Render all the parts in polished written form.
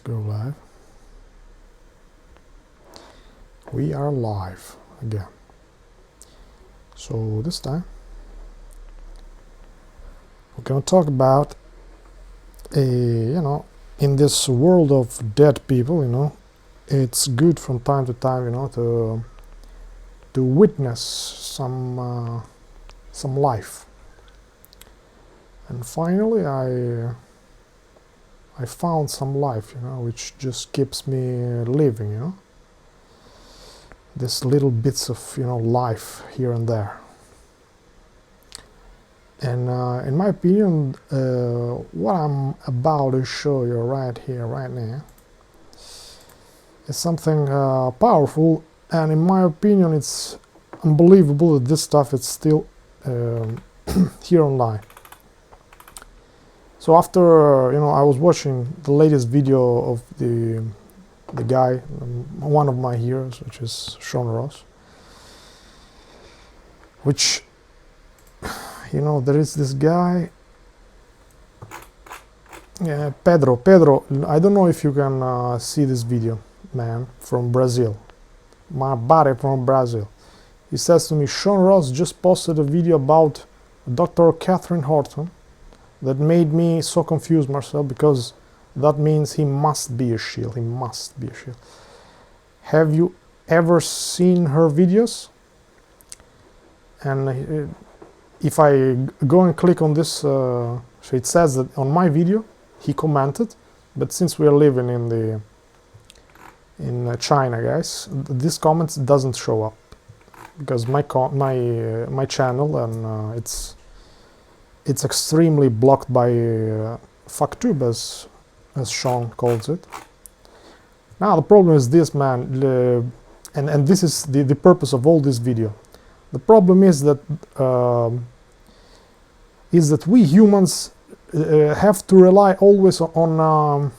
go live. We are live again. So this time we're going to talk about in this world of dead people, it's good from time to time, to witness some life. And finally I found some life, which just keeps me living, This little bits of, life here and there. And in my opinion, what I'm about to show you right here, right now, is something powerful. And in my opinion, it's unbelievable that this stuff is still here online. So after, I was watching the latest video of the guy, one of my heroes, which is Sean Ross, which, there is this guy, Pedro, I don't know if you can see this video, man, from Brazil, my buddy from Brazil. He says to me, Sean Ross just posted a video about Dr. Catherine Horton that made me so confused myself, because that means he must be a shield. He must be a shield. Have you ever seen her videos? And if I go and click on this, so it says that on my video he commented, but since we are living in China, guys, this comment doesn't show up because my channel and it's extremely blocked by FuckTube, as Sean calls it. Now the problem is this, man, and this is the purpose of all this video. The problem is that we humans have to rely always on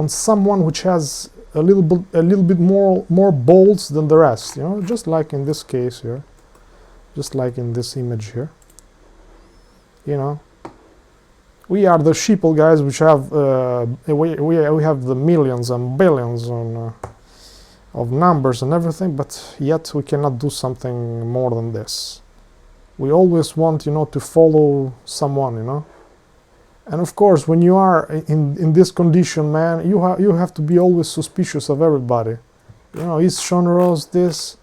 someone which has a little bit more balls than the rest, just like in this case here, just like in this image here. We are the sheeple guys, which have we have the millions and billions of numbers and everything, but yet we cannot do something more than this. We always want, to follow someone, And of course, when you are in this condition, man, you have to be always suspicious of everybody. Is Sean Ross this?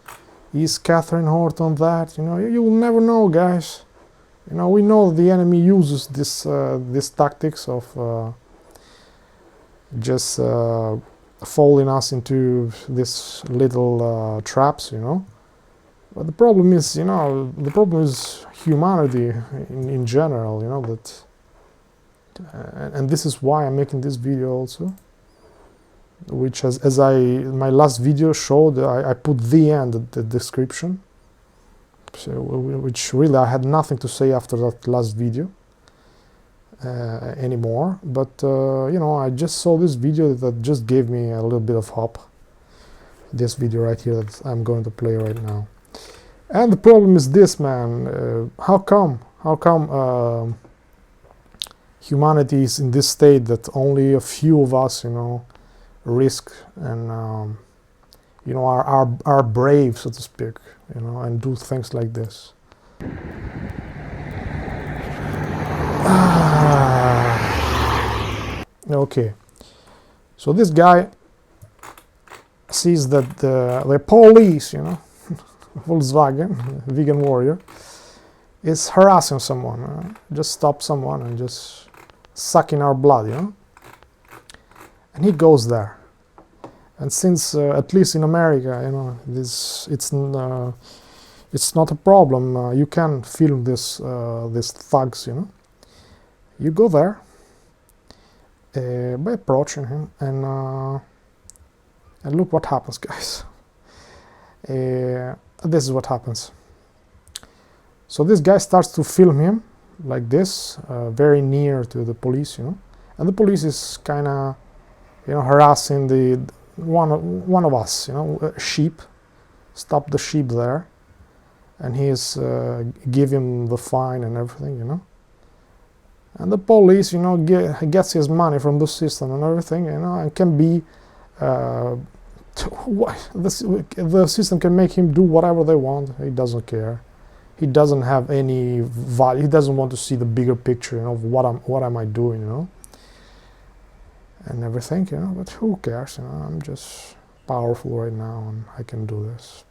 Is Catherine Horton that? You will never know, guys. We know the enemy uses this tactics of just falling us into these little traps, But the problem is, humanity in general, that, and this is why I'm making this video also, which as my last video showed, I put the end at the description. So, which really I had nothing to say after that last video anymore, but I just saw this video that just gave me a little bit of hope. This video right here that I'm going to play right now. And the problem is this, man, how come humanity is in this state that only a few of us risk and are brave, so to speak, and do things like this. Okay, so this guy sees that the police, Volkswagen, vegan warrior, is harassing someone, just stop someone and just sucking our blood, and he goes there. And since, at least in America, it's not a problem. You can film these thugs, You go there by approaching him, and look what happens, guys. This is what happens. So this guy starts to film him like this, very near to the police, and the police is kind of, harassing the one of us, sheep. Stop the sheep there, and he is give him the fine and everything, And the police, you know, gets his money from the system and everything, you know, and can be the system can make him do whatever they want. He doesn't care. He doesn't have any value. He doesn't want to see the bigger picture, you know, of what am I doing, you know, and everything, you know. But who cares, you know? I'm just powerful right now, and I can do this.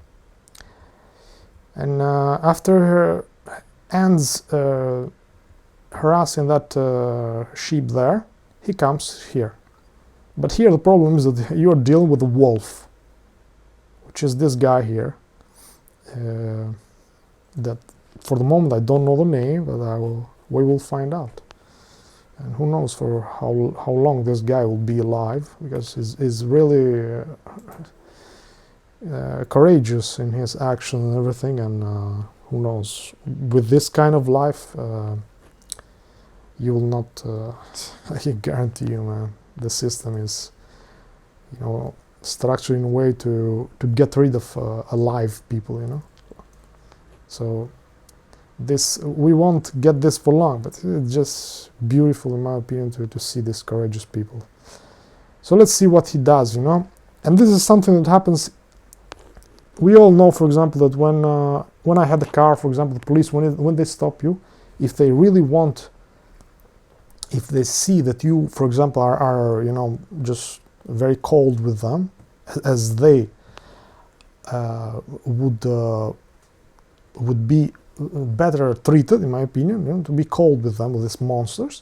And after ends harassing that sheep there, he comes here. But here the problem is that you are dealing with a wolf, which is this guy here. That for the moment I don't know the name, but we will find out. And who knows for how long this guy will be alive, because he's really courageous in his action and everything, and who knows, with this kind of life you will not I can guarantee you, man, the system is, you know, structured in a way to get rid of alive people, you know. So this, we won't get this for long, but it's just beautiful in my opinion to see these courageous people. So let's see what he does, you know. And this is something that happens. We all know, for example, that when I had a car, for example, the police, when they stop you, if they really want, if they see that you, for example, are you know, just very cold with them, as they would be better treated, in my opinion, you know, to be cold with them, with these monsters.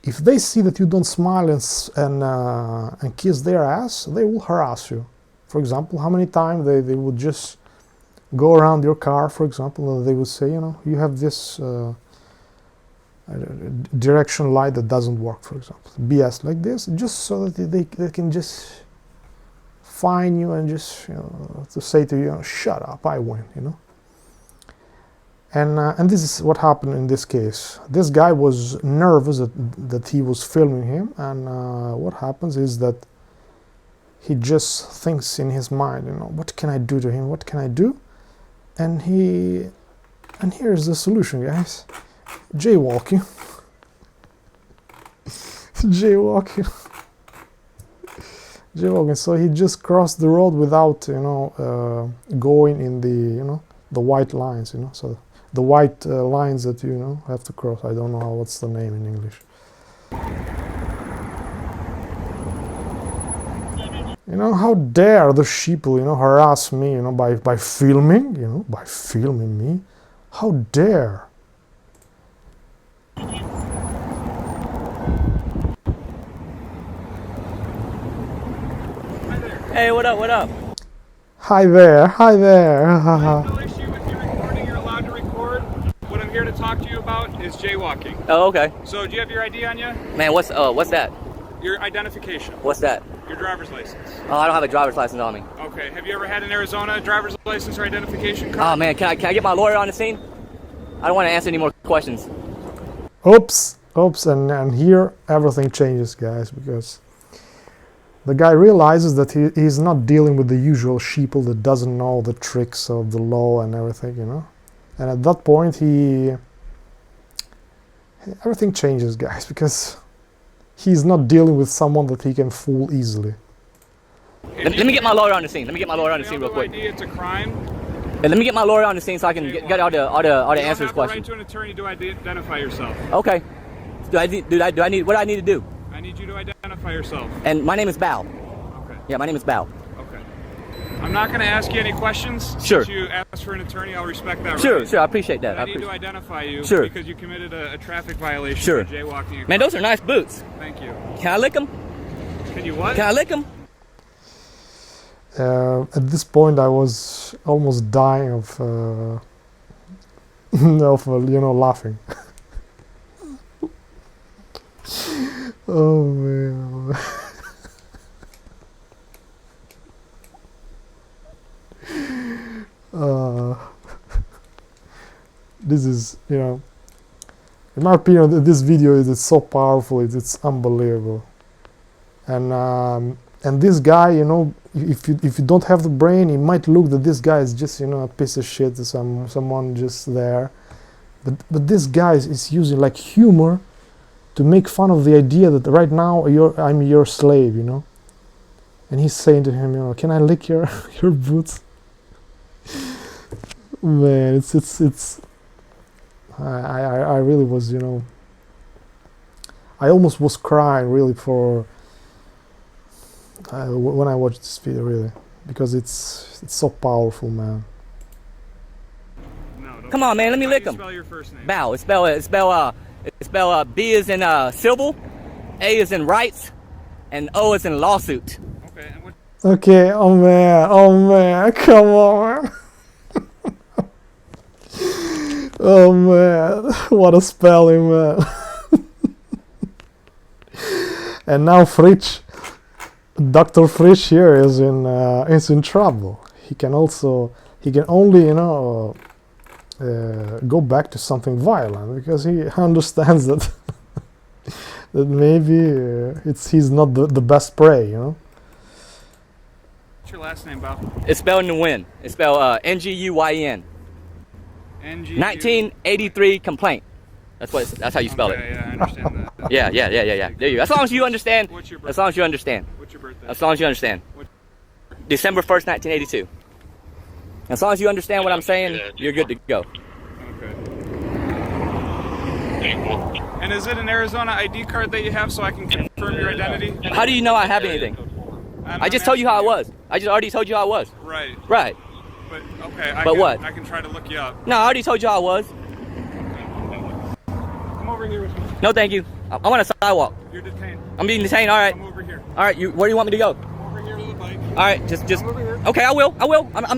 If they see that you don't smile and kiss their ass, they will harass you. For example, how many times they would just go around your car, for example, and they would say, you know, you have this direction light that doesn't work, for example. BS like this, just so that they can just fine you and just, you know, to say to you, shut up, I win, you know. And this is what happened in this case. This guy was nervous that he was filming him, and what happens is that he just thinks in his mind, you know, what can I do to him? What can I do? And here's the solution, guys. Jaywalking. Jaywalking. Jaywalking. So he just crossed the road without, you know, going in the, you know, the white lines, you know. So the white lines that you know have to cross. I don't know what's the name in English. You know, how dare the sheeple, you know, harass me, you know, by filming, you know, by filming me. How dare? Hey, what up, what up? Hi there, hi there. No issue with you recording, you're allowed to record. What I'm here to talk to you about is jaywalking. Oh, okay. So do you have your ID on you? Man, what's that? Your identification. What's that? Your driver's license. Oh, I don't have a driver's license on me. Okay, have you ever had an Arizona driver's license or identification card? Oh man, can I get my lawyer on the scene? I don't want to answer any more questions. Oops, and here everything changes, guys, because the guy realizes that he's not dealing with the usual sheeple that doesn't know the tricks of the law and everything, you know. And at that point, everything changes, guys, because he's not dealing with someone that he can fool easily. Let me get my lawyer on the scene. Let me get my lawyer on the scene real quick. ID, it's a crime. Hey, let me get my lawyer on the scene so I can get all the answers You don't have questions. the right to an attorney to identify yourself. Okay. Do I need what do I need to do? I need you to identify yourself. And my name is Bao. Okay. Yeah, my name is Bao. Okay. I'm not going to ask you any questions. Sure. Since you asked for an attorney, I'll respect that. Sure, right. sure. I appreciate that. I need to identify you. Sure. Because you committed a traffic violation. Sure. For jaywalking. Man, those are nice boots. Thank you. Can I lick them? Can you what? Can I lick them? At this point, I was almost dying of you know, laughing. Oh man. This is, you know, in my opinion, this video is so powerful. It's unbelievable. And this guy, you know, if you don't have the brain, it might look that this guy is just, you know, a piece of shit, someone just there But this guy is using like humor to make fun of the idea that right now I'm your slave, you know. And he's saying to him, you know, can I lick your your boots? Man, it's. I really was, you know. I almost was crying really for when I watched this video, really, because it's so powerful, man. No, Come on, man, let me lick him. Spell your first name. Bow. It's spell B is in syllable, A is in rights, and O is in lawsuit. Okay, and what? Okay, oh man, come on, man. Oh man, what a spelling, man. And now Fritsch, Dr. Fritsch here is in trouble. He can only, you know, go back to something violent because he understands that that maybe he's not the best prey, you know. What's your last name, Bob? It's spelled Nguyen. It's spelled Nguyen. NG. 1983 complaint. That's how you spell Okay, it. yeah, I understand that. Yeah. There you go. As long as you understand. What's your birthday? As long as you understand. What's your birthday? As long as you understand. December 1st, 1982. As long as you understand what I'm saying, you're good to go. Okay. And is it an Arizona ID card that you have so I can confirm your identity? How do you know I have anything? I just told you how I was. I just already told you how I was. Right. Right. But okay. What? I can try to look you up. No, I already told you how I was. Come over here with me. No, thank you. I'm on a sidewalk. You're detained. I'm being detained. All right. Come over here. All right. Where do you want me to go? Come over here to the bike. All right. Just. Come over here. Okay, I will.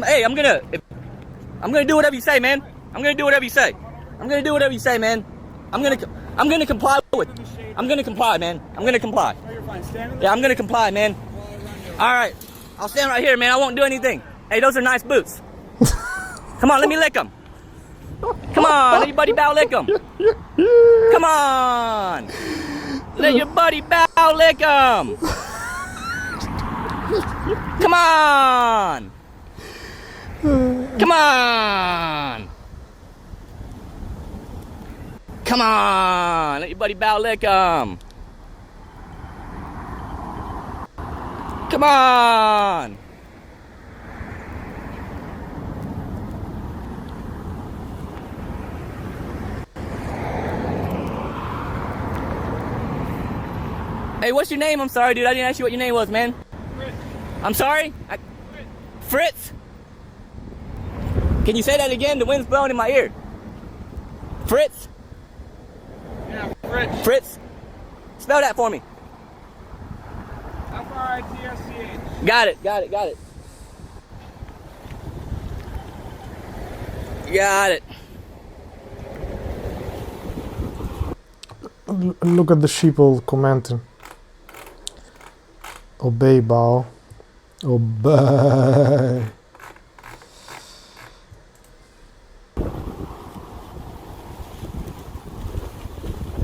Hey, I'm gonna do whatever you say, man. I'm gonna do whatever you say. I'm gonna do whatever you say, man. I'm gonna comply with. I'm gonna comply, man. I'm gonna comply. Oh, you're fine. Stand in the Yeah, I'm gonna comply, man. All right. I'll stand right here, man. I won't do anything. Hey, those are nice boots. Come on, let me lick them. Come on, let your buddy Bow lick them. Come on. Let your buddy Bow lick them. Come on. Come on. Come on. Let your buddy Bow lick them. Come on. Hey, what's your name? I'm sorry, dude. I didn't ask you what your name was, man. Fritz. I'm sorry? Fritz? Can you say that again? The wind's blowing in my ear. Fritz? Yeah, Fritz. Fritz? Spell that for me. F-R-I-T-S-C-H. Got it. Got it. Look at the sheeple commenting. Obey, Bao. Obey.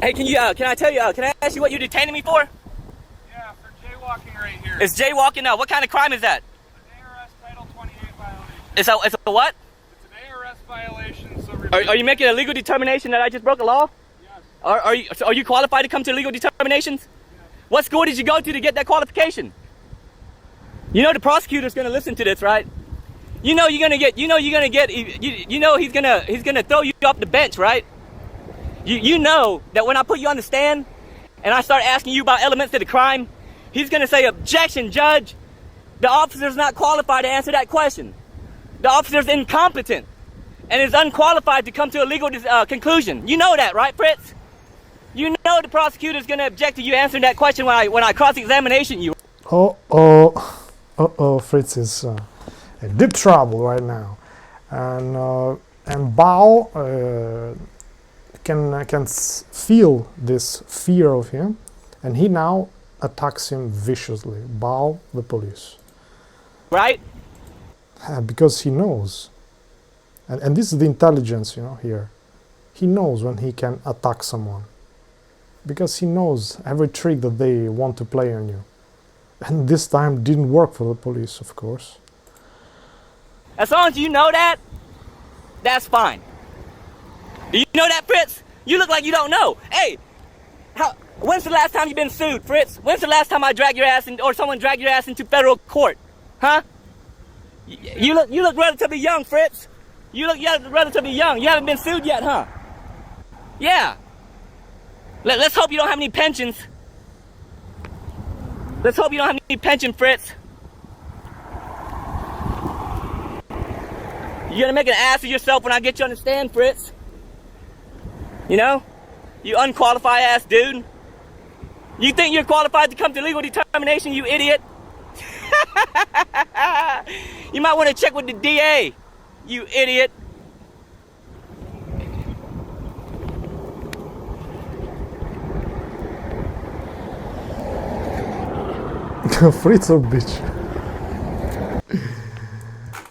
Hey, can I tell you, can I ask you what you're detaining me for? Yeah, for jaywalking right here. It's jaywalking now. What kind of crime is that? It's an ARS Title 28 violation. It's a what? It's an ARS violation, so... Are you making a legal determination that I just broke a law? Yes. Are you qualified to come to legal determinations? What school did you go to get that qualification? You know the prosecutor's gonna listen to this, right? He's gonna throw you off the bench, right? You know that when I put you on the stand and I start asking you about elements of the crime, he's gonna say, objection, judge. The officer's not qualified to answer that question. The officer's incompetent and is unqualified to come to a legal conclusion. You know that, right, Fritz? You know the prosecutor's gonna object to you answering that question when I cross-examination you. Fritz is in deep trouble right now, and Bao can feel this fear of him, and he now attacks him viciously. Bao, the police, right? Because he knows, and this is the intelligence, you know. Here, he knows when he can attack someone, because he knows every trick that they want to play on you. And this time didn't work for the police, of course. As long as you know that, that's fine. Do you know that, Fritz? You look like you don't know. Hey, when's the last time you've been sued, Fritz? When's the last time I drag your ass or someone dragged your ass into federal court? Huh? You look relatively young, Fritz. You look relatively young. You haven't been sued yet, huh? Yeah. Let's hope you don't have any pensions. Let's hope you don't have any pension, Fritz. You're gonna make an ass of yourself when I get you on the stand, Fritz. You know? You unqualified ass dude. You think you're qualified to come to legal determination, you idiot? You might want to check with the DA, you idiot. Fritz or bitch?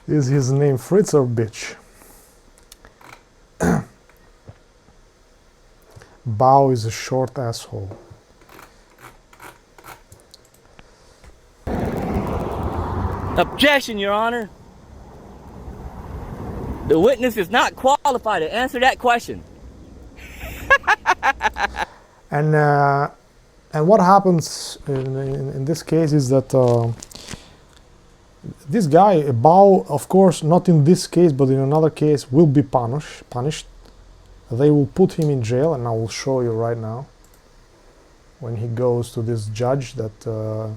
Is his name Fritz or bitch? Bao is a short asshole. Objection, Your Honor. The witness is not qualified to answer that question. And what happens in this case is that this guy, Bao, of course, not in this case, but in another case, will be punished. They will put him in jail, and I will show you right now. When he goes to this judge, that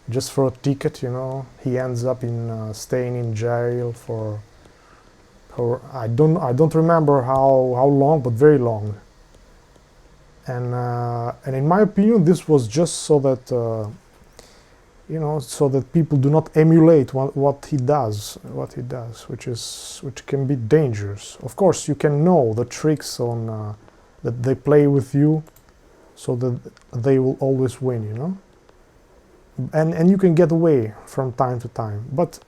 just for a ticket, you know, he ends up in staying in jail for I don't remember how long, but very long. And in my opinion, this was just so that you know, so that people do not emulate what he does, which can be dangerous. Of course, you can know the tricks on that they play with you, so that they will always win, you know. And you can get away from time to time, but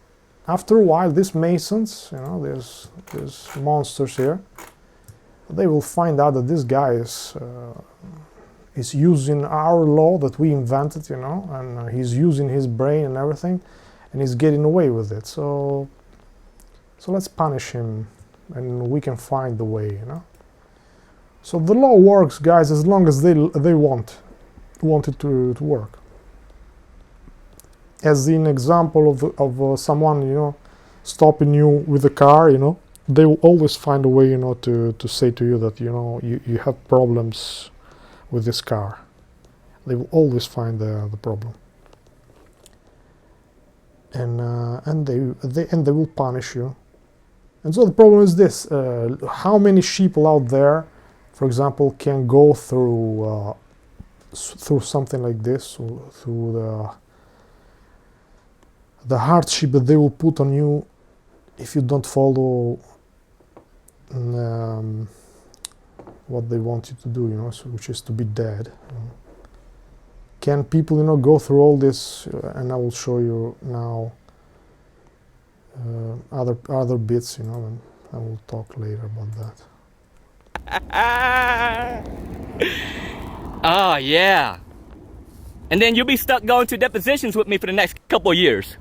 after a while, these Masons, you know, there's monsters here. They will find out that this guy is using our law that we invented, you know, and he's using his brain and everything, and he's getting away with it. So let's punish him, and we can find the way, you know. So the law works, guys, as long as they want it to work. As in example of someone, you know, stopping you with a car, you know, they will always find a way, you know, to say to you that, you know, you have problems with this car. They will always find the problem, and they will punish you. And so the problem is this: how many sheeple out there, for example, can go through something like this, through the hardship that they will put on you if you don't follow what they want you to do, you know, so, which is to be dead. You know. Can people, you know, go through all this? And I will show you now other bits, you know, and I will talk later about that. Oh yeah. And then you'll be stuck going to depositions with me for the next couple of years.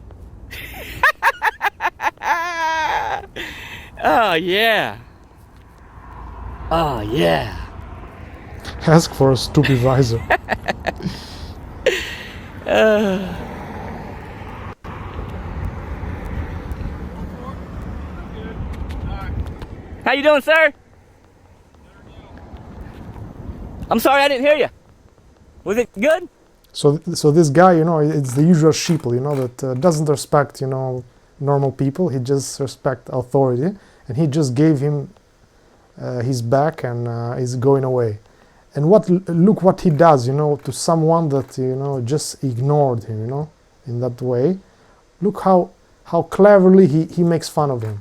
Oh yeah. Oh yeah. Ask for a supervisor. How you doing, sir? I'm sorry, I didn't hear you. Was it good? So this guy, you know, it's the usual sheeple, you know, that doesn't respect, you know, normal people. He just respects authority, and he just gave him his back and is going away. And look what he does, you know, to someone that, you know, just ignored him, you know, in that way. Look how cleverly he makes fun of him.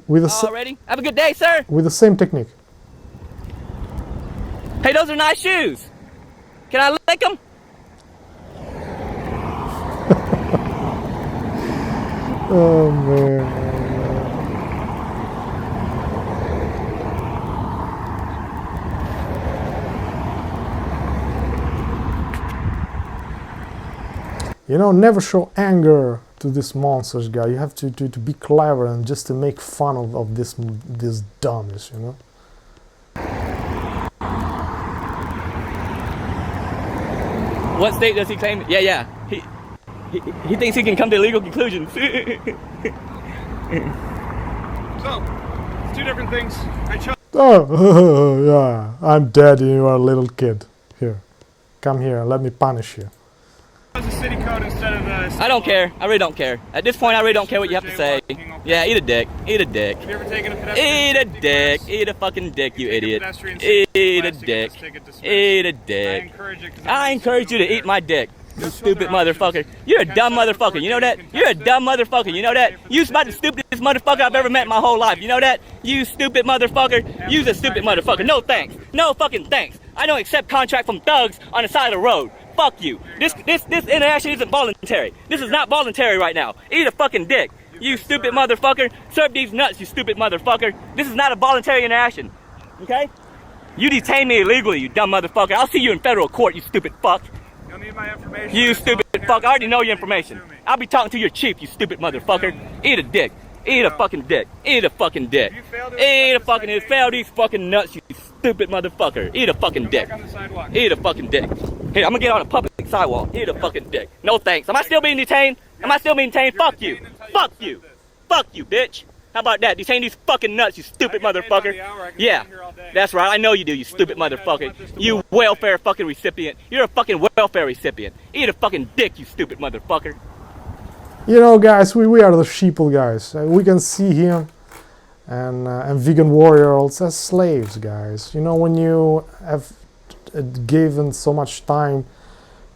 Already? Have a good day, sir. With the same technique. Hey, those are nice shoes. Can I lick them? Oh man. You know, never show anger to this monsters guy. You have to be clever and just to make fun of this dummies, you know. What state does he claim? Yeah. He thinks he can come to legal conclusions. So, it's two different things. I chose Oh, yeah, I'm dead and you are a little kid. Here, come here and let me punish you. the city code instead of the... I don't care. I really don't care. At this point, I really don't care what you have to say. Yeah, eat a dick. Eat a dick. Have you ever taken a pedestrian Eat a safety dick. class? Eat a fucking dick, you Take a idiot. pedestrian safety Eat a class, you dick. just take it dismissed. Eat a I dick. encourage it 'cause I I'm encourage you to there. eat my dick. You There's stupid other options. motherfucker. You're a Can dumb set up a motherfucker. You know that? court date, You're a contest it. dumb motherfucker. You know that? You's about the stupidest motherfucker I've ever met in my whole life. You know that? You stupid motherfucker. You's a stupid motherfucker. No thanks. No fucking thanks. I don't accept contract from thugs on the side of the road. Fuck you. This interaction isn't voluntary. This is not voluntary right now. Eat a fucking dick. You stupid motherfucker. Serve these nuts, you stupid motherfucker. This is not a voluntary interaction. Okay? You detained me illegally, you dumb motherfucker. I'll see you in federal court, you stupid fuck. You'll need my information. You That's all stupid you have fuck. to I already know say. your information. Sue me. I'll be talking to your chief, you stupid motherfucker. Eat a dick. Eat a fucking dick. Eat a fucking dick. If you fail to Eat a accept the fucking citation- fail these fucking nuts, you stupid motherfucker. Eat a fucking Go dick. back on the sidewalk. Eat a fucking dick. Here, I'm gonna get on a public sidewalk. Eat a fucking dick. No thanks. Am I still being detained? Am I still being detained? Fuck you. Fuck you. Fuck you, bitch. How about that? Detain these fucking nuts, you stupid I get paid by motherfucker. the hour. I can Yeah, sit here all day. that's right. I know you do, you stupid Wait, motherfucker. let this You work. welfare fucking recipient. You're a fucking welfare recipient. Eat a fucking dick, you stupid motherfucker. You know, guys, we are the sheeple guys. We can see him and vegan warriors as slaves, guys. You know, when you have given so much time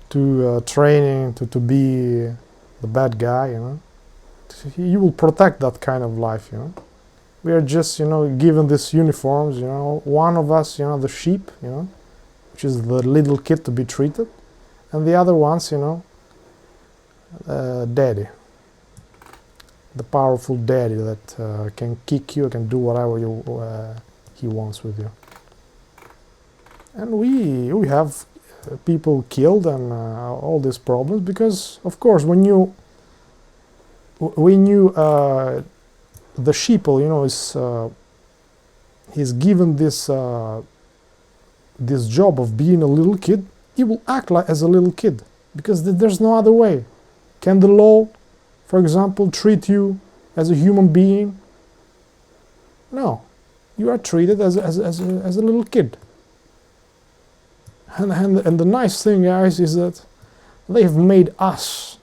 to training to be the bad guy, you know, you will protect that kind of life, you know. We are just, you know, given these uniforms, you know, one of us, you know, the sheep, you know, which is the little kid to be treated, and the other ones, you know, daddy. The powerful daddy that can kick you, can do whatever he wants with you. And we have people killed and all these problems because, of course, when you the sheeple, you know, he's given this this job of being a little kid, he will act like as a little kid because there's no other way. Can the law, for example, treat you as a human being? No, you are treated as a little kid. And the nice thing, guys, is that they've made us,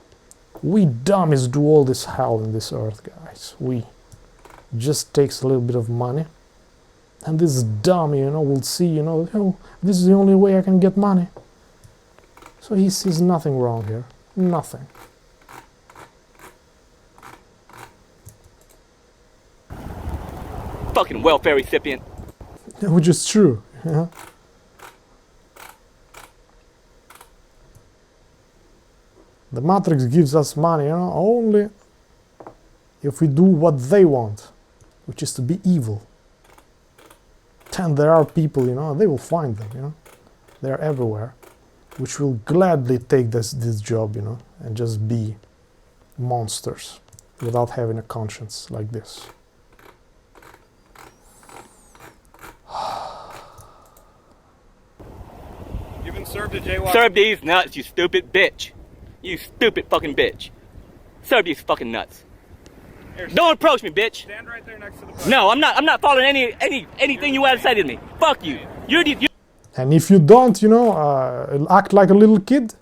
we dummies, do all this hell in this earth, guys. We just takes a little bit of money, and this dummy, you know, will see, you know, oh, this is the only way I can get money. So he sees nothing wrong here, nothing. Fucking welfare recipient. Which is true. Yeah. The Matrix gives us money, you know, only if we do what they want, which is to be evil. And there are people, you know, they will find them, you know, they're everywhere, which will gladly take this job, you know, and just be monsters without having a conscience like this. You've been served a jaywalking. Serve these nuts, you stupid bitch. You stupid fucking bitch. Serve these fucking nuts. Here, Don't approach me, bitch. stand right there next to the bus. No, I'm not following anything you had to say to me. Fuck you. You're And if you don't, you know, act like a little kid,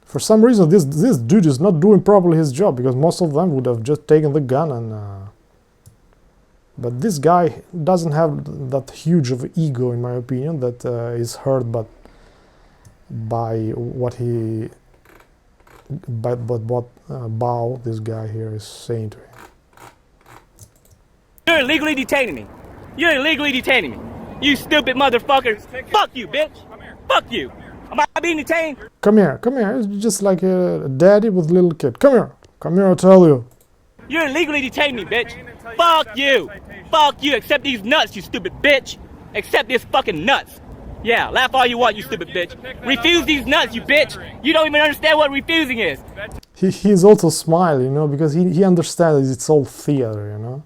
for some reason this dude is not doing properly his job, because most of them would have just taken the gun and but this guy doesn't have that huge of an ego, in my opinion, that is hurt by what Bao, this guy here, is saying to him. You're illegally detaining me. You're illegally detaining me. You stupid motherfucker. Fuck you, bitch. Come here. Fuck you. Am I being detained? Come here, it's just like a daddy with a little kid. Come here, I tell you. You're illegally detaining me, bitch. Fuck you. Fuck you. Accept these nuts, you stupid bitch. Accept this fucking nuts. Yeah, laugh all you want, you stupid bitch. Refuse these nuts, you bitch. You don't even understand what refusing is. he's also smiling, you know, because he understands it's all theater, you know.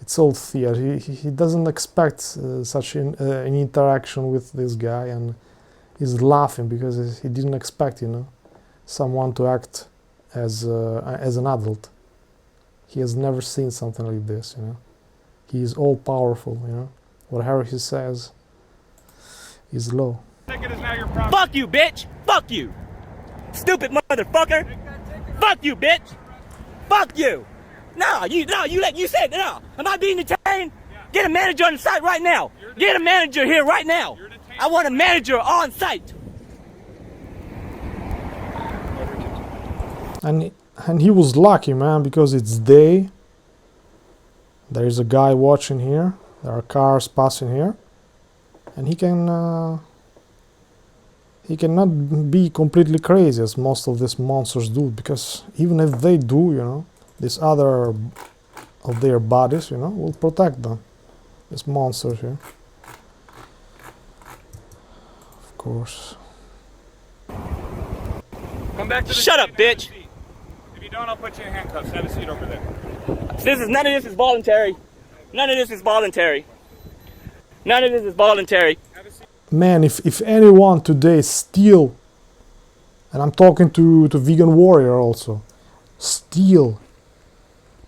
It's all theater. He doesn't expect such an interaction with this guy, and he's laughing because he didn't expect, you know, someone to act as an adult. He has never seen something like this, you know. He is all powerful, you know. Whatever he says is law. Ticket is now your property. Fuck you, bitch. Fuck you. Stupid motherfucker. Fuck you, bitch. Fuck you. You said no. Am I being detained? Yeah. Get a manager on site right now. Get a manager here right now. I want a manager on site. And he was lucky, man, because it's day. There is a guy watching here. There are cars passing here, and he cannot be completely crazy as most of these monsters do, because even if they do, you know, this other of their bodies, you know, will protect them. These monsters here, of course. Come back to the Shut up, bitch. If you don't, I'll put you in handcuffs. Have a seat over there. None of this is voluntary. None of this is voluntary. None of this is voluntary. Man, if anyone today steal, and I'm talking to Vegan Warrior also, steal,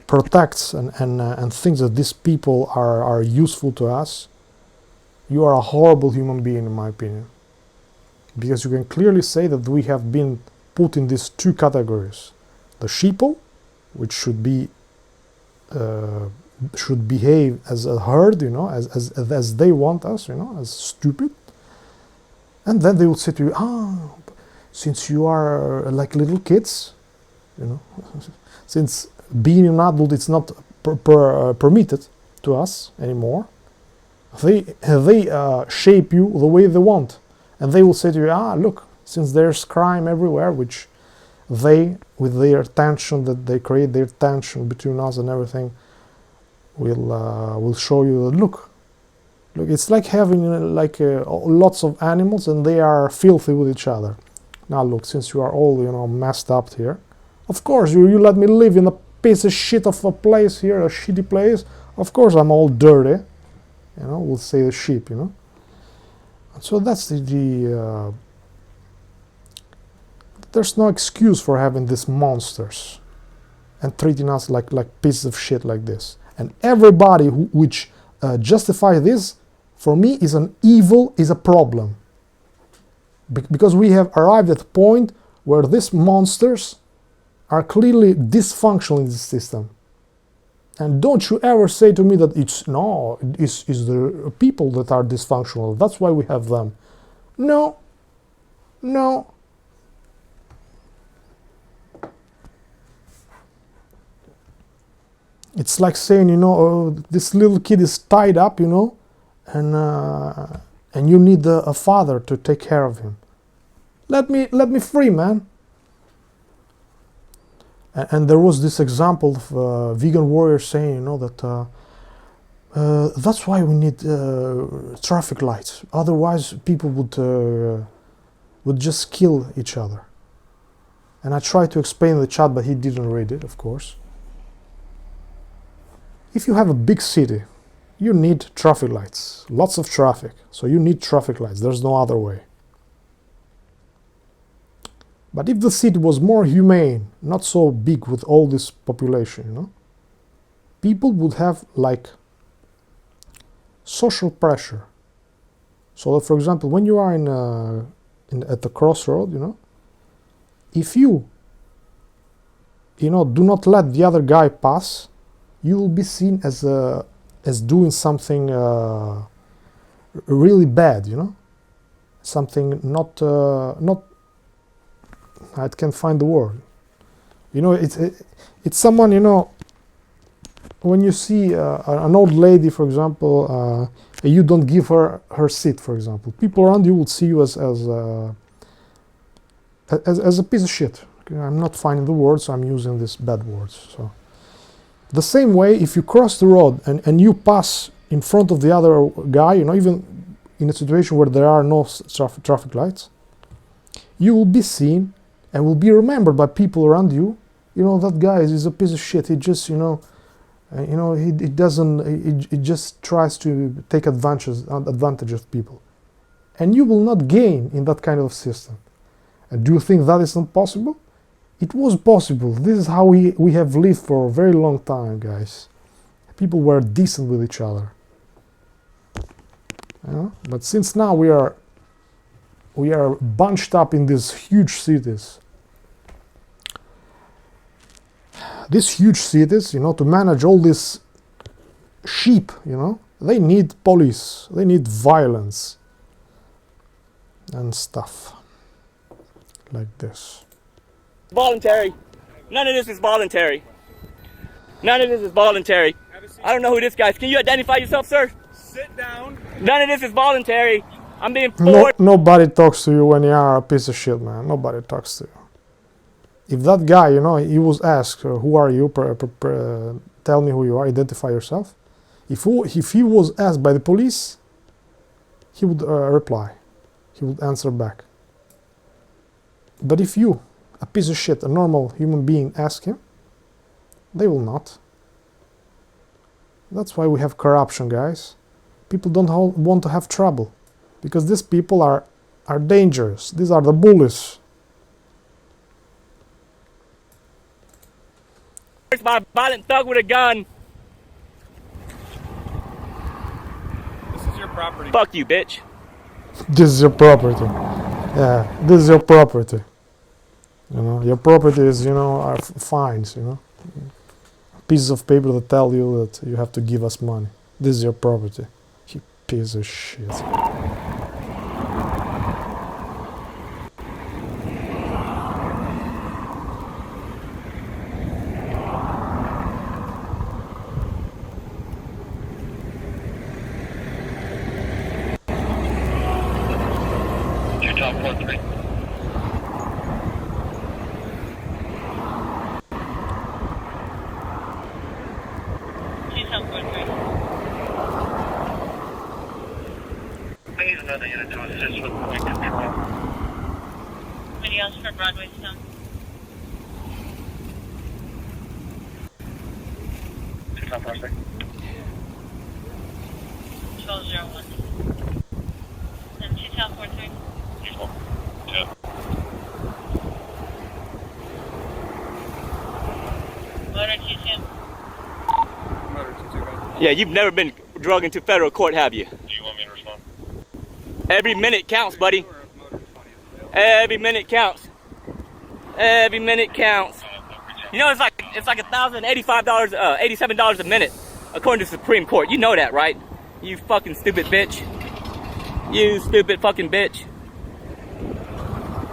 protects and thinks that these people are useful to us, you are a horrible human being, in my opinion. Because you can clearly say that we have been put in these two categories: the sheeple, which should behave as a herd, you know, as they want us, you know, as stupid. And then they will say to you, since you are like little kids, you know, since being an adult is not permitted to us anymore, they shape you the way they want. And they will say to you, look, since there's crime everywhere, which they, with their tension that they create, their tension between us and everything, will show you that, look, it's like having lots of animals and they are filthy with each other. Now look, since you are all, you know, messed up here, of course you let me live in a piece of shit of a place here, a shitty place. Of course I'm all dirty, you know, we'll say the sheep, you know. And so that's there's no excuse for having these monsters and treating us like pieces of shit like this. And everybody which justifies this, for me, is a problem. Because we have arrived at a point where these monsters are clearly dysfunctional in the system. And don't you ever say to me that it's the people that are dysfunctional, that's why we have them. No. It's like saying, you know, this little kid is tied up, you know, and you need a father to take care of him. Let me free, man. And there was this example of Vegan Warrior saying, you know, that that's why we need traffic lights. Otherwise, people would just kill each other. And I tried to explain in the chat, but he didn't read it, of course. If you have a big city, you need traffic lights, lots of traffic. So you need traffic lights. There's no other way. But if the city was more humane, not so big with all this population, you know, people would have like social pressure. So that, for example, when you are at the crossroad, you know, if you do not let the other guy pass, you will be seen as doing something really bad, you know, something not I can't find the word. You know, it's someone, you know, when you see an old lady, for example, you don't give her seat, for example, people around you will see you as a piece of shit. Okay? I'm not finding the words, so I'm using these bad words. So the same way, if you cross the road and you pass in front of the other guy, you know, even in a situation where there are no traffic lights, you will be seen and will be remembered by people around you. You know, that guy is a piece of shit. He just, he doesn't. He just tries to take advantage of people, and you will not gain in that kind of system. And do you think that is not possible? It was possible. This is how we have lived for a very long time, guys. People were decent with each other. But since now we are bunched up in these huge cities. These huge cities, to manage all this sheep, they need police, they need violence and stuff like this. Voluntary. None of this is voluntary. None of this is voluntary. I don't know who this guy is. Can you identify yourself, sir? Sit down. None of this is voluntary. I'm being forced. Nobody talks to you when you are a piece of shit, man. Nobody talks to you. If that guy, he was asked, who are you? Tell me who you are. Identify yourself. If he was asked by the police, he would reply. He would answer back. But if you, a piece of shit, a normal human being, ask him, they will not. That's why we have corruption, guys. People don't want to have trouble, because these people are dangerous. These are the bullies. By a violent thug with a gun. This is your property. Fuck you, bitch. This is your property. Yeah, this is your property. Your property is, are fines, Pieces of paper that tell you that you have to give us money. This is your property. You piece of shit. Top 43. I need another unit to assist with point control. Anybody else for Broadway Stone? Top 43. 1201. And 2 South 43. Yeah. Motor 22. Motor 22. Yeah, you've never been drug into federal court, have you? Do you want me to respond? Every minute counts, buddy. Every minute counts. Every minute counts. It's like $1,085, $87 a minute, according to the Supreme Court. You know that, right? You fucking stupid bitch. You stupid fucking bitch.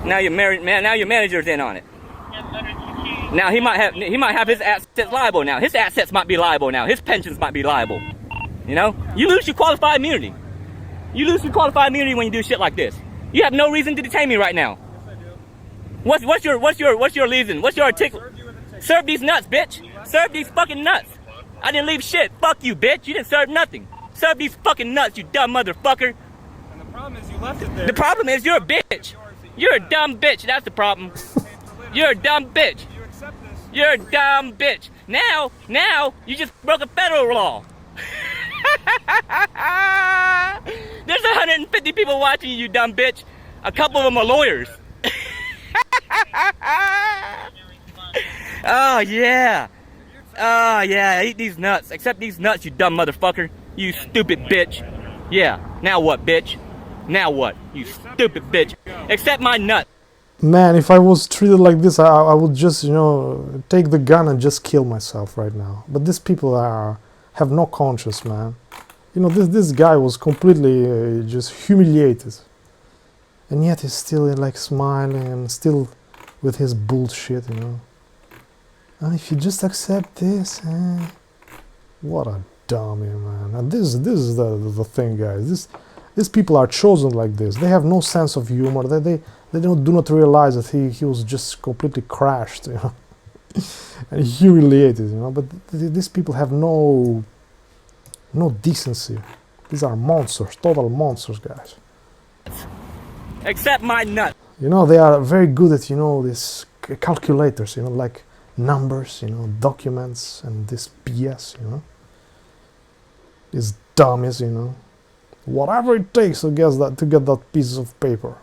Now you're married, man. Now your manager's in on it. Now he might have his assets liable. Now his assets might be liable. Now his pensions might be liable. You lose your qualified immunity. You lose your qualified immunity when you do shit like this. You have no reason to detain me right now. Yes, I do. What's your reason? What's your article? Serve these nuts, bitch. Serve these fucking nuts. I didn't leave shit. Fuck you, bitch. You didn't serve nothing. Serve these fucking nuts, you dumb motherfucker. And the problem is you left it there. The problem is you're a bitch. You're a dumb bitch. That's the problem. You're a dumb bitch. You accept this. You're a dumb bitch. Now, you just broke a federal law. There's 150 people watching you, dumb bitch. A couple of them are lawyers. Oh, yeah. Oh, yeah. Eat these nuts. Accept these nuts, you dumb motherfucker. You stupid bitch. Yeah. Now what, bitch? Now what? You stupid bitch. Accept my nut. Man, if I was treated like this, I would just, take the gun and just kill myself right now. But these people have no conscience, man. This guy was completely just humiliated. And yet he's still like smiling and still with his bullshit, And if you just accept this, what a dummy, man. And this is the thing, guys. These people are chosen like this. They have no sense of humor. They do not realize that he was just completely crashed, and humiliated, But these people have no decency. These are monsters, total monsters, guys. Accept my nut. You know, they are very good at, you know, these calculators, you know, like numbers, you know, documents, and this BS, you know. These dummies, you know. Whatever it takes to get that piece of paper.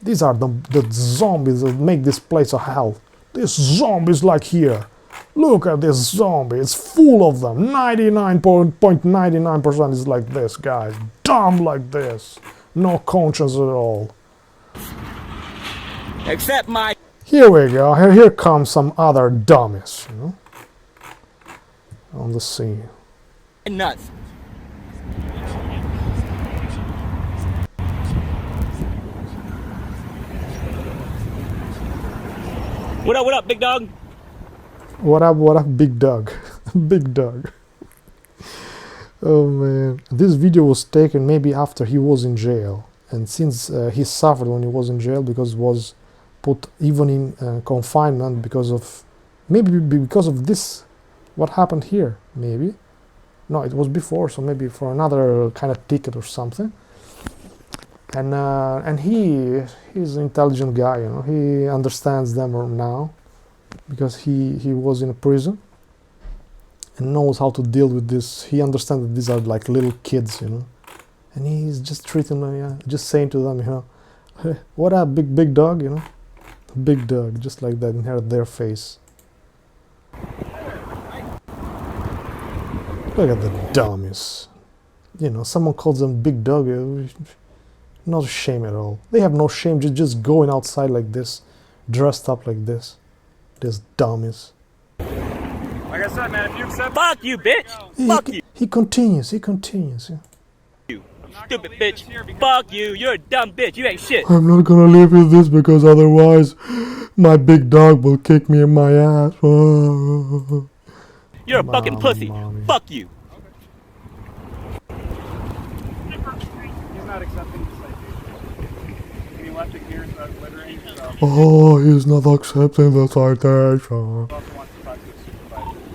These are the zombies that make this place a hell. These zombies like here. Look at this zombie. It's full of them. 99.99% is like this, guys. Dumb like this. No conscience at all. Except my Here we go. Here comes some other dummies, you know, on the scene. nuts. What up, big dog? What up, big dog? Big dog. Oh man. This video was taken maybe after he was in jail. And since he suffered when he was in jail because was put even in confinement because of, maybe because of this, what happened here, maybe. No, it was before, so maybe for another kind of ticket or something. And he's an intelligent guy, you know. He understands them now because he was in a prison and knows how to deal with this. He understands that these are like little kids, you know. And he's just treating them, just saying to them, you know, hey, what up, big dog, you know. Big dog, just like that, in their face. Look at the dummies. You know, someone calls them big dog. Not a shame at all. They have no shame just going outside like this, dressed up like this. These dummies. Like I said, man, if you accept... Fuck you, bitch. Fuck you. He continues. Yeah. Stupid bitch. Fuck you. You're a dumb bitch. You ain't shit. I'm not gonna live with this because otherwise my big dog will kick me in my ass. You're a fucking pussy. Mommy. Fuck you. He's not accepting the citation. And he left it here so that's littering, so he Oh, he's not accepting the citation. also wants to talk to his supervisor.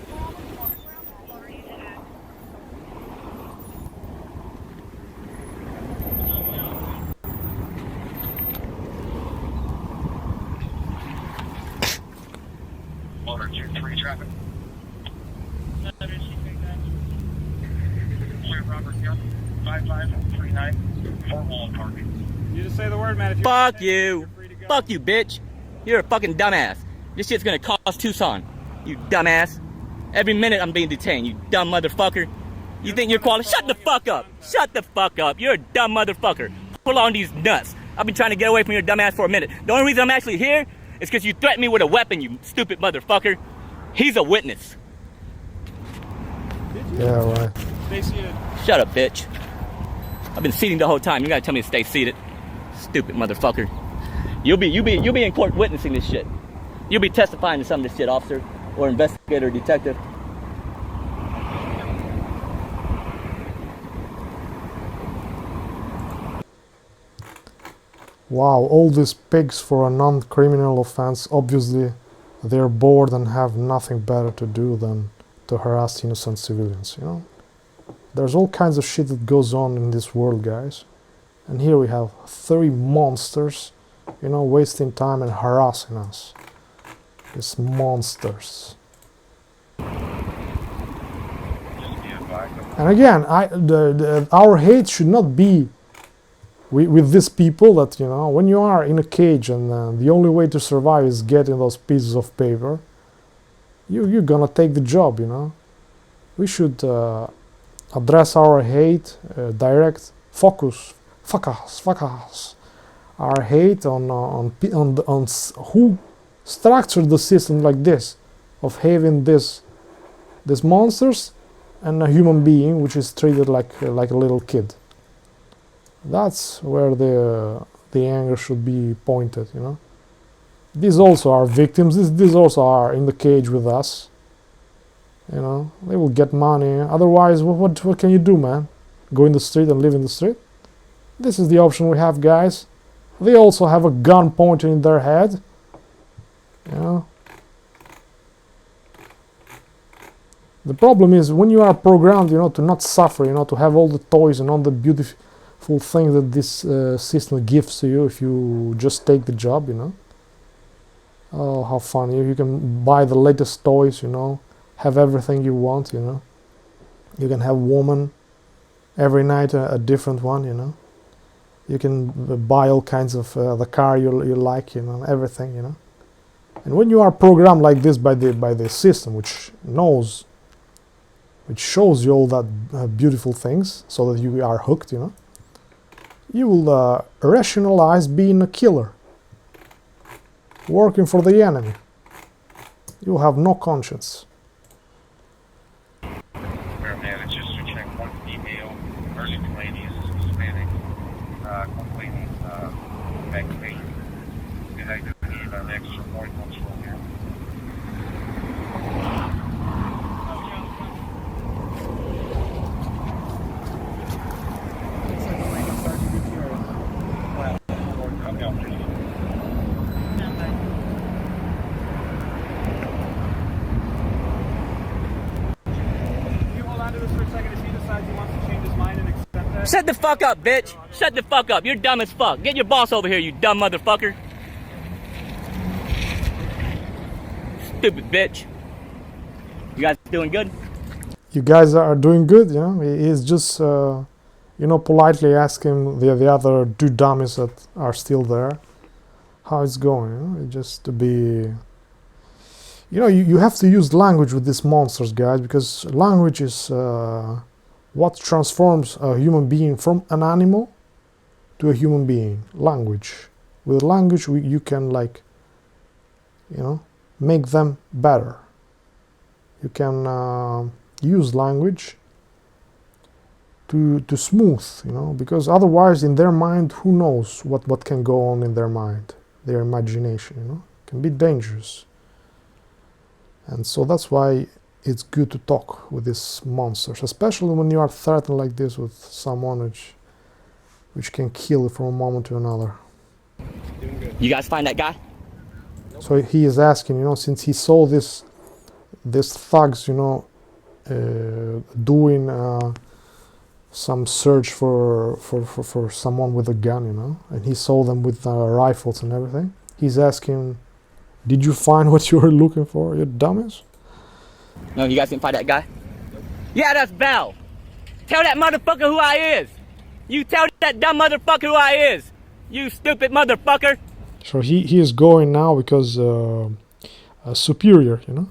Motor 2-3 traffic. Clear Robert Hill, 5539, Fort Wallen Park. You just say the word, man. If you Fuck accept it, you. you're free to go. Fuck you, bitch. You're a fucking dumbass. This shit's gonna cost Tucson. You dumbass. Every minute I'm being detained, you dumb motherfucker. You think you're qualified? Shut the fuck up. Shut the fuck up. You're a dumb motherfucker. Pull on these nuts. I've been trying to get away from your dumbass for a minute. The only reason I'm actually here is because you threatened me with a weapon, you stupid motherfucker. He's a witness. Yeah, right. Stay seated. Shut up, bitch. I've been seating the whole time. You gotta tell me to stay seated. Stupid motherfucker. You'll be in court witnessing this shit. You'll be testifying to some of this shit, officer, or investigator, or detective. Wow, all these pigs for a non-criminal offense. Obviously, they're bored and have nothing better to do than to harass innocent civilians, you know? There's all kinds of shit that goes on in this world, guys. And here we have 3 monsters, you know, wasting time and harassing us. These monsters. And again, our hate should not be with these people that, you know, when you are in a cage and the only way to survive is getting those pieces of paper, you're gonna take the job, you know. We should address our hate, direct focus our hate on who structured the system like this, of having these monsters and a human being which is treated like a little kid. That's where the anger should be pointed, you know. These also are victims. These also are in the cage with us. You know, they will get money. Otherwise, what can you do, man? Go in the street and live in the street? This is the option we have, guys. They also have a gun pointed in their head. You know. The problem is when you are programmed, you know, to not suffer, you know, to have all the toys and all the beautiful full thing that this system gives to you if you just take the job, you know. Oh, how fun. You can buy the latest toys, you know, have everything you want, you know. You can have woman every night, a different one, you know. You can buy all kinds of the car you like, you know, everything, you know. And when you are programmed like this by the system, which shows you all that beautiful things, so that you are hooked, you know, you will rationalize being a killer, working for the enemy. You will have no conscience. Paramedic just to check one female, early 20s, Hispanic, completing vaccination. And I do need an extra point control here. Shut the fuck up, bitch. Shut the fuck up. You're dumb as fuck. Get your boss over here, you dumb motherfucker. Stupid bitch. You guys doing good? You guys are doing good, you know. He's just, you know, politely asking the other two dummies that are still there how it's going, you know? Just to be... You know, you have to use language with these monsters, guys, because language is what transforms a human being from an animal to a human being. Language. With language, you can, like, you know, make them better. You can use language to smooth, you know, because otherwise in their mind, who knows what can go on in their mind, their imagination, you know, can be dangerous. And so that's why it's good to talk with these monsters, especially when you are threatened like this with someone which can kill you from a moment to another. You guys find that guy? So he is asking, you know, since he saw these thugs, you know, doing some search for someone with a gun, you know, and he saw them with rifles and everything. He's asking, did you find what you were looking for, you dummies? No, you guys didn't find that guy? Yeah, that's Val. Tell that motherfucker who I is. You tell that dumb motherfucker who I is. You stupid motherfucker. So he is going now because a superior, you know,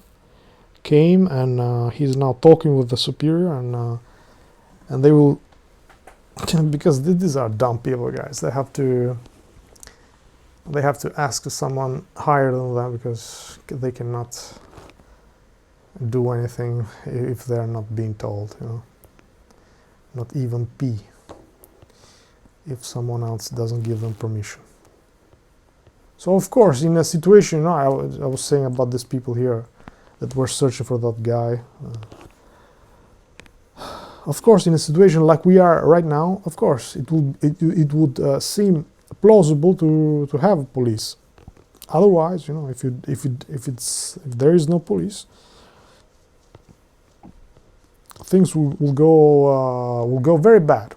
came and he's now talking with the superior and they will, because these are dumb people, guys. They have to ask someone higher than them because they cannot do anything if they're not being told, you know. Not even pee if someone else doesn't give them permission. So of course, in a situation, you know, I was saying about these people here that were searching for that guy. Of course, in a situation like we are right now, of course, it would seem plausible to have police. Otherwise, you know, if there is no police, things will go very bad.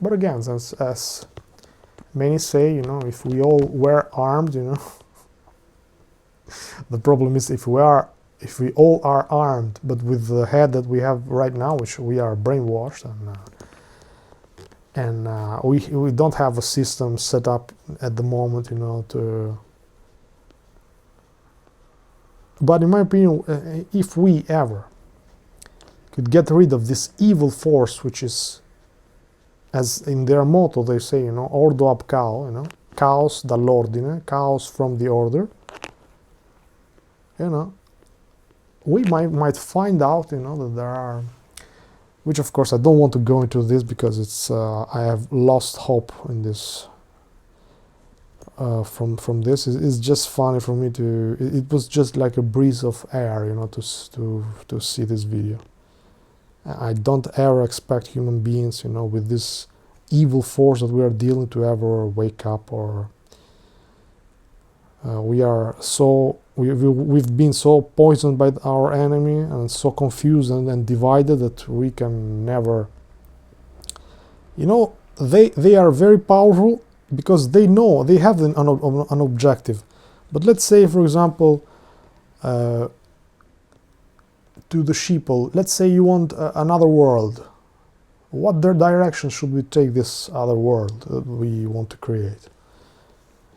But again, as many say, you know, if we all were armed, you know, the problem is if we all are armed, but with the head that we have right now, which we are brainwashed, and we don't have a system set up at the moment, you know, to. But in my opinion, if we ever could get rid of this evil force, which is, as in their motto they say, you know, ordo ab chaos, you know, chaos dall'ordine, chaos from the order, you know, we might find out, you know, that there are, which of course I don't want to go into this because it's I have lost hope in this. From this, it's just funny for me to. It was just like a breeze of air, you know, to see this video. I don't ever expect human beings, you know, with this evil force that we are dealing to ever wake up, or we've been so poisoned by our enemy and so confused and divided that we can never, you know, they are very powerful because they know they have an objective. But let's say, for example, to the sheeple, let's say you want another world. What their direction should we take this other world that we want to create?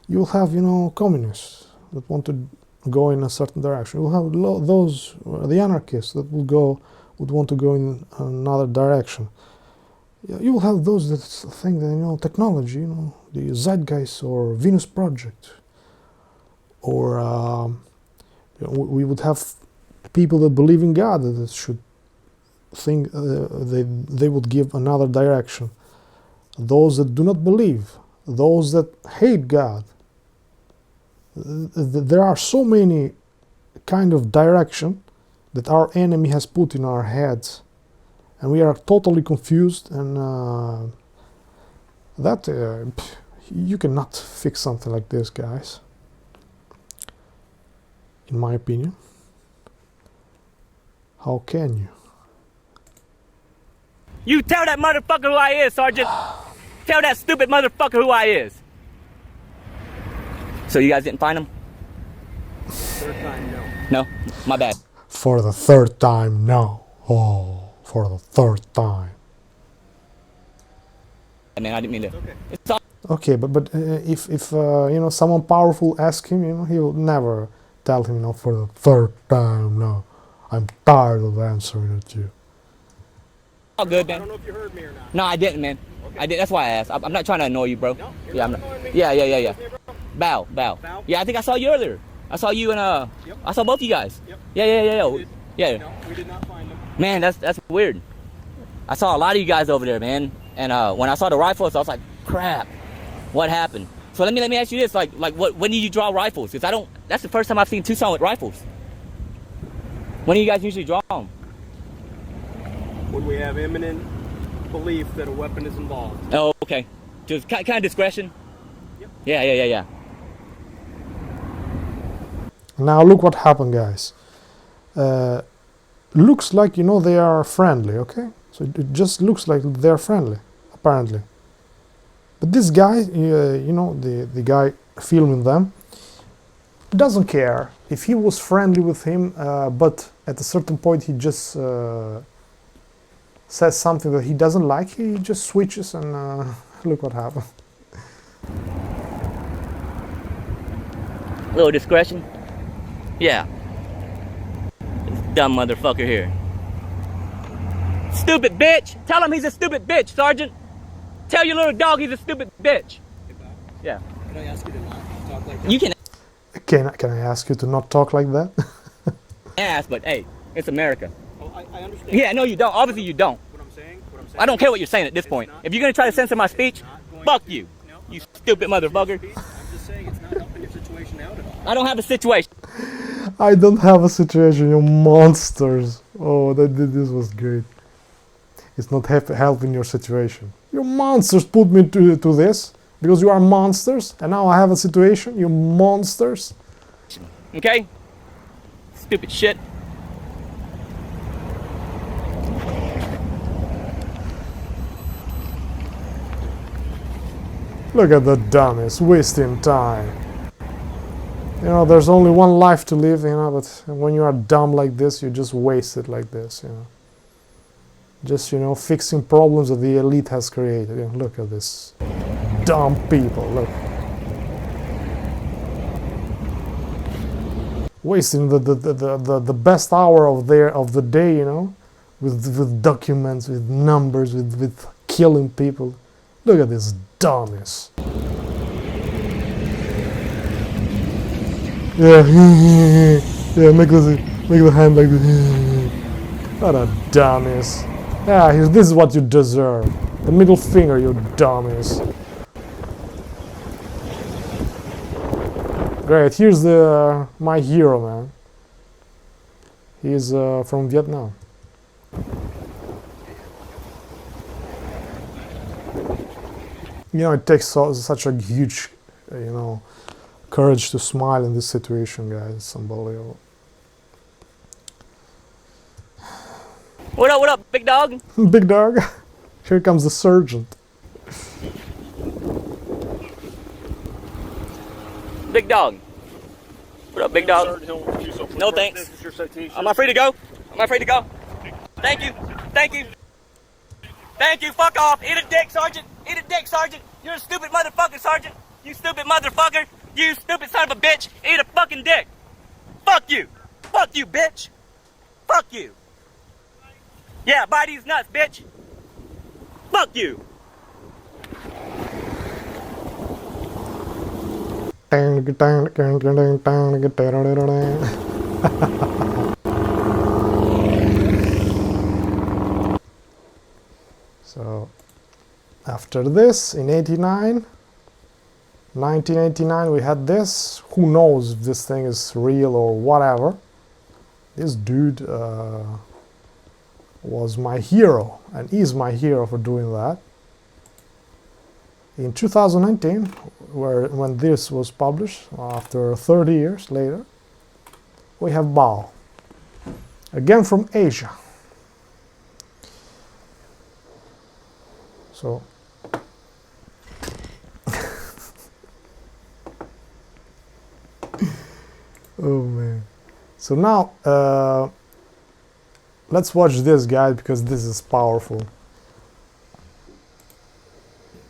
You'll have, communists that want to go in a certain direction. You'll have those, the anarchists that would want to go in another direction. You will have those that think that, technology, the Zeitgeist or Venus Project, or we would have people that believe in God that should think they would give another direction. Those that do not believe, those that hate God. There are so many kind of direction that our enemy has put in our heads, and we are totally confused, and you cannot fix something like this, guys, in my opinion. How can you? You tell that motherfucker who I is, Sergeant. Tell that stupid motherfucker who I is. So you guys didn't find him? Third time, no. No? My bad. For the third time, no. Oh, for the third time. I mean, I didn't mean to. Okay. It's all. Okay, but if someone powerful asks him, he will never tell him, for the third time, no. I'm tired of answering it to you. All good, I man. don't know if you heard me or not. No, I didn't, man. Okay. I did. That's why I asked. I'm not trying to annoy you, bro. No, you're Yeah, I'm not not. annoying me. Yeah. What's your name, bro? Bow. Bow? Yeah, I think I saw you earlier. I saw you and Yep. I saw both of you guys. Yep. Yeah. We did. Yeah. No, we did not find them. Man, that's weird. I saw a lot of you guys over there, man. And when I saw the rifles, I was like, crap, what happened? So let me ask you this, like when did you draw rifles? Because that's the first time I've seen Tucson with rifles. When do you guys usually draw them? When we have imminent belief that a weapon is involved. Oh, okay. Just kind of discretion? Yep. Yeah. Now look what happened, guys. Looks like, they are friendly, okay? So it just looks like they're friendly, apparently. But this guy, the guy filming them, doesn't care if he was friendly with him, but at a certain point he just says something that he doesn't like. He just switches, and look what happened. Little discretion? Yeah. This dumb motherfucker here. Stupid bitch! Tell him he's a stupid bitch, Sergeant! Tell your little dog he's a stupid bitch! Yeah. Can I ask you to not talk like that? You can Can I ask you to not talk like that? ask, but hey, it's America. Oh, I understand. Yeah, no you don't. Obviously you don't. What I'm saying? I don't care what you're saying at this point. If you're gonna try to censor my speech, fuck you. No, You stupid motherfucker. I'm just saying it's not helping your situation out at all. I don't have a situation. I don't have a situation, you monsters. Oh, this was great. It's not helping your situation. You monsters put me to this because you are monsters, and now I have a situation. You monsters. Okay? Stupid shit. Look at the dummies wasting time. There's only one life to live, but when you are dumb like this, you just waste it like this, Just, fixing problems that the elite has created. Look at this. Dumb people, look. Wasting the best hour of the day, with documents, with numbers, with killing people. Look at this dummies. Yeah, yeah, make the hand like this. What a dummies. Yeah, this is what you deserve. The middle finger, you dummies. Great, here's my hero, man. He's from Vietnam. It takes such a huge, courage to smile in this situation, guys. It's unbelievable. What up, big dog? Big dog. Here comes the sergeant. Big dog. What up, big dog? No thanks. This is your citation. Am I free to go? Am I free to go? Thank you. Thank you. Thank you. Fuck off. Eat a dick, Sergeant. Eat a dick, Sergeant. You're a stupid motherfucker, Sergeant. You stupid motherfucker. You stupid son of a bitch. Eat a fucking dick. Fuck you. Fuck you, bitch. Fuck you. Yeah, buy these nuts, bitch. Fuck you. So after this, in 1989, we had this. Who knows if this thing is real or whatever. This dude was my hero and is my hero for doing that. In 2019, when this was published, after 30 years later, we have Bao, again from Asia. So oh man. So now let's watch this, guys, because this is powerful.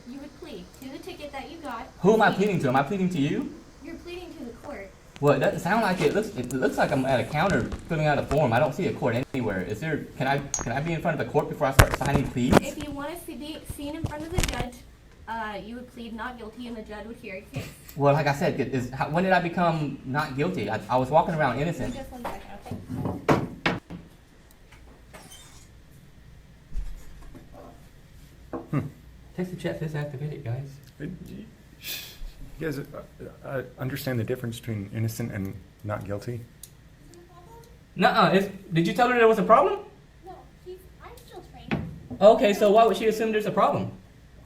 You would plead to the ticket that you got. Who am I pleading to? Am I pleading to you? You're pleading to the court. Well, it doesn't sound like it. It looks like I'm at a counter filling out a form. I don't see a court anywhere. Is there? Can I be in front of a court before I start signing pleas? If you want to be seen in front of the judge, you would plead not guilty, and the judge would hear your case. Well, like I said, when did I become not guilty? I was walking around innocent. Just 1 second, okay? Text the chat says activate it, guys. You guys understand the difference between innocent and not guilty? Nuh-uh. Did you tell her there was a problem? No, I'm still training. Okay, so why would she assume there's a problem?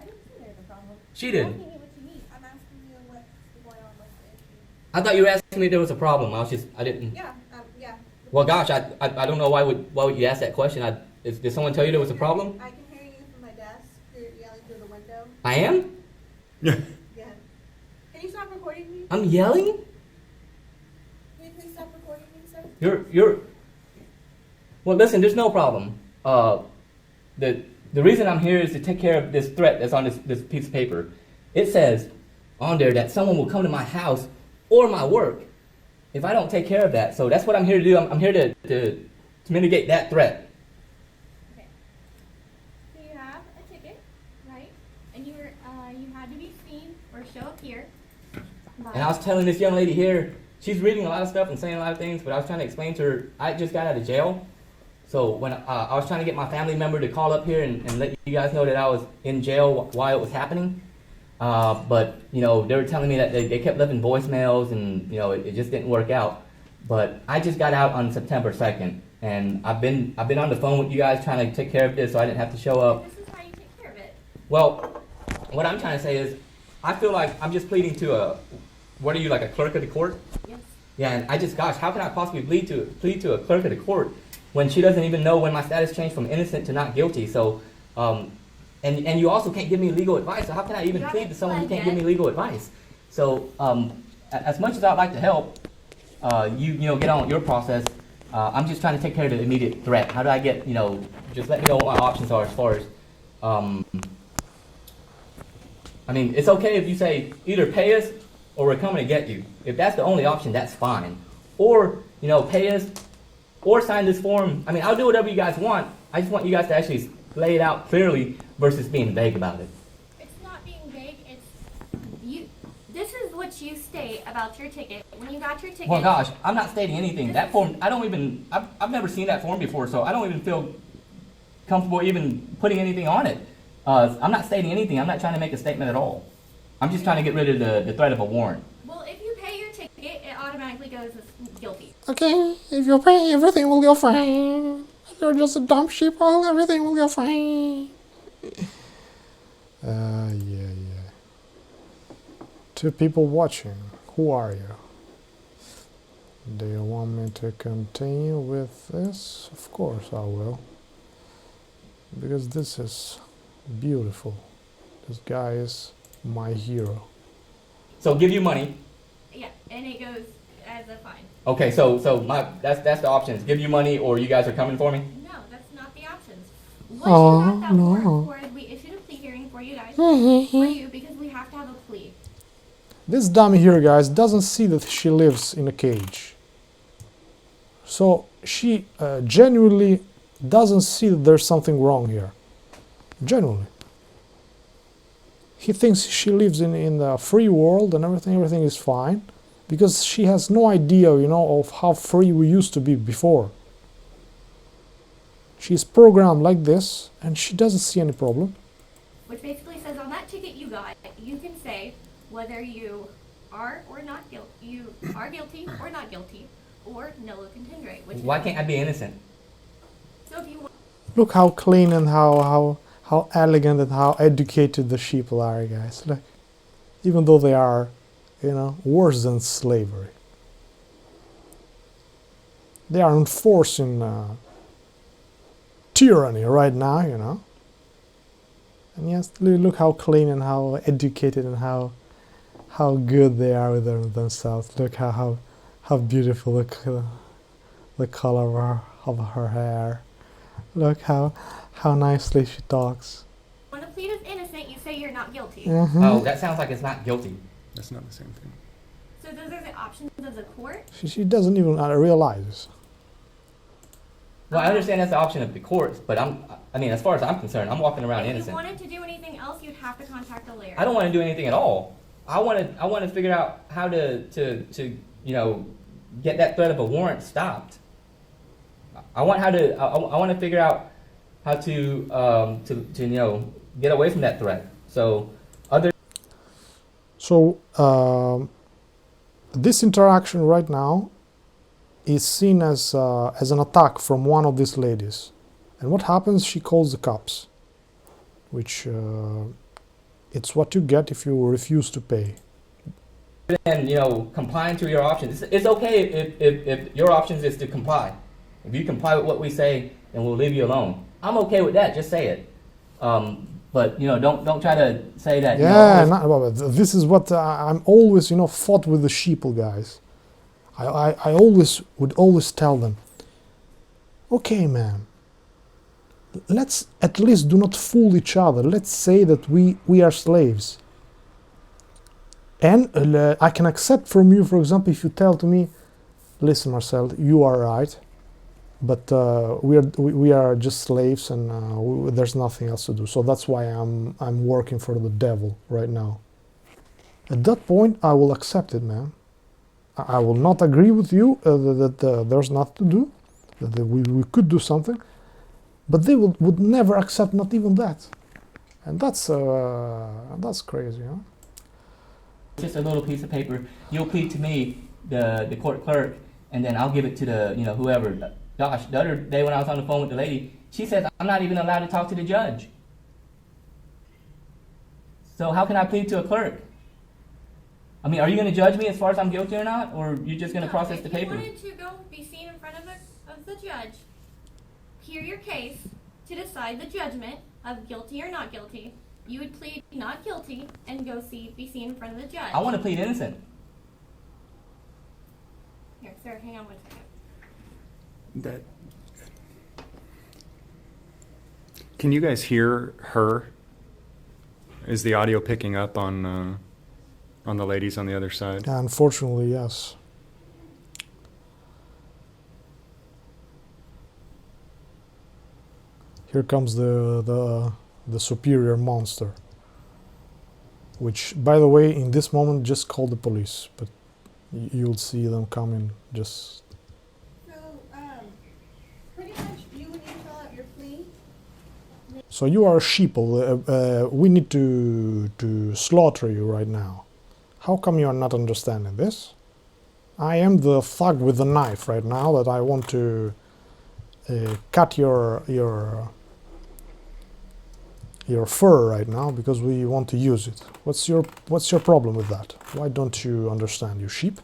I didn't see there's a problem. She did. I'm asking you what you need. I'm asking you what's going on with the issue. I thought you were asking me if there was a problem. I didn't. Yeah, yeah. Well, gosh, I don't know why would you ask that question? Did someone tell you there was a problem? I can hear you from my desk. You're yelling through the window. I am? Yeah. Yeah. Can you stop recording me? I'm yelling? Can you please stop recording me, sir? Well, listen, there's no problem. The reason I'm here is to take care of this threat that's on this piece of paper. It says on there that someone will come to my house or my work if I don't take care of that. So that's what I'm here to do. I'm here to mitigate that threat. Okay. So you have a ticket, right? And you had to be seen or show up here. And I was telling this young lady here, she's reading a lot of stuff and saying a lot of things, but I was trying to explain to her, I just got out of jail. So when I was trying to get my family member to call up here and let you guys know that I was in jail while it was happening. But, they were telling me that they kept leaving voicemails and, it just didn't work out. But I just got out on September 2nd, and I've been on the phone with you guys trying to take care of this so I didn't have to show up. This is how you take care of it. Well, what I'm trying to say is, I feel like I'm just pleading to what are you, like a clerk of the court? Yes. Yeah, and how can I possibly plead to a clerk of the court when she doesn't even know when my status changed from innocent to not guilty? So, and you also can't give me legal advice. So how can I even plead to someone who can't give me legal advice? So, as much as I'd like to help, you get on with your process. I'm just trying to take care of the immediate threat. How do I get, just let me know what my options are as far as, it's okay if you say either pay us or we're coming to get you. If that's the only option, that's fine. Or, pay us or sign this form. I'll do whatever you guys want. I just want you guys to actually lay it out clearly versus being vague about it. It's not being vague. It's you. This is what you state about your ticket when you got your ticket. Well, gosh, I'm not stating anything. That form, I've never seen that form before, so I don't even feel comfortable even putting anything on it. I'm not stating anything. I'm not trying to make a statement at all. I'm just trying to get rid of the threat of a warrant. Well, if you pay your ticket, it automatically goes as guilty. Okay, if you pay, everything will go fine. If you're just a dumb sheeple, everything will go fine. Yeah. Two people watching. Who are you? Do you want me to continue with this? Of course I will. Because this is beautiful. This guy is my hero. So give you money. Yeah, and it goes as a fine. Okay, so that's the options. Give you money, or you guys are coming for me. No, that's not the options. What you got that warrant for is we issued a plea hearing for you guys, for you, because we have to have a plea. This dummy here, guys, doesn't see that she lives in a cage. So she genuinely doesn't see that there's something wrong here. Genuinely. He thinks she lives in the free world and everything is fine. Because she has no idea, you know, of how free we used to be before. She's programmed like this, and she doesn't see any problem. Which basically says on that ticket you got, you can say whether you are or not guilty, you are guilty or not guilty, or nolo contendere. Which Why can't I be innocent? so if you want, Look how clean and how elegant and how educated the sheep are, guys. Look, even though they are, you know, worse than slavery. They are enforcing tyranny right now, you know. And yes, look how clean and how educated and how good they are with themselves. Look how beautiful the color of her hair. Look how nicely she talks. want to plead as innocent, you say you're not guilty. Oh, that sounds like it's not guilty. That's not the same thing. So those are the options of the court. She doesn't even realize. Well, I understand that's the option of the courts, but I mean, as far as I'm concerned, I'm walking around If you innocent. wanted to do anything else, you'd have to contact a lawyer. I don't want to do anything at all. I want to figure out how to you know, get that threat of a warrant stopped. I want to figure out how to you know, get away from that threat. So this interaction right now is seen as an attack from one of these ladies. And what happens? She calls the cops, which it's what you get if you refuse to pay. and you know, complying to your options. It's okay if your options is to comply. If you comply with what we say, then we'll leave you alone. I'm okay with that. Just say it. But you know, don't try to say that. Yeah, you know, this is what I'm always, you know, fought with the sheeple guys. I would always tell them, okay, man, let's at least do not fool each other. Let's say that we are slaves. And I can accept from you, for example, if you tell to me, listen, Marcel, you are right, but we are just slaves, and there's nothing else to do. So that's why I'm working for the devil right now. At that point, I will accept it, man. I will not agree with you that there's nothing to do, that we could do something, but they would never accept not even that, and that's crazy, huh? just a little piece of paper. You'll plead to me, the court clerk, and then I'll give it to the, you know, whoever. Gosh, the other day when I was on the phone with the lady, she says I'm not even allowed to talk to the judge. So how can I plead to a clerk? I mean, are you going to judge me as far as I'm guilty or not, or you're just going to process the paper? If you wanted to go be seen in front of the judge, hear your case to decide the judgment of guilty or not guilty, you would plead not guilty and go be seen in front of the judge. I want to plead innocent. Here, sir, hang on 1 second. That. Can you guys hear her? Is the audio picking up on the ladies on the other side? Unfortunately, yes. Here comes the superior monster, which, by the way, in this moment just call the police, but you'll see them coming just. So, pretty much you when you fill out your plea. So you are a sheeple. We need to slaughter you right now. How come you are not understanding this? I am the thug with the knife right now that I want to cut your fur right now because we want to use it. What's your problem with that? Why don't you understand, you sheep?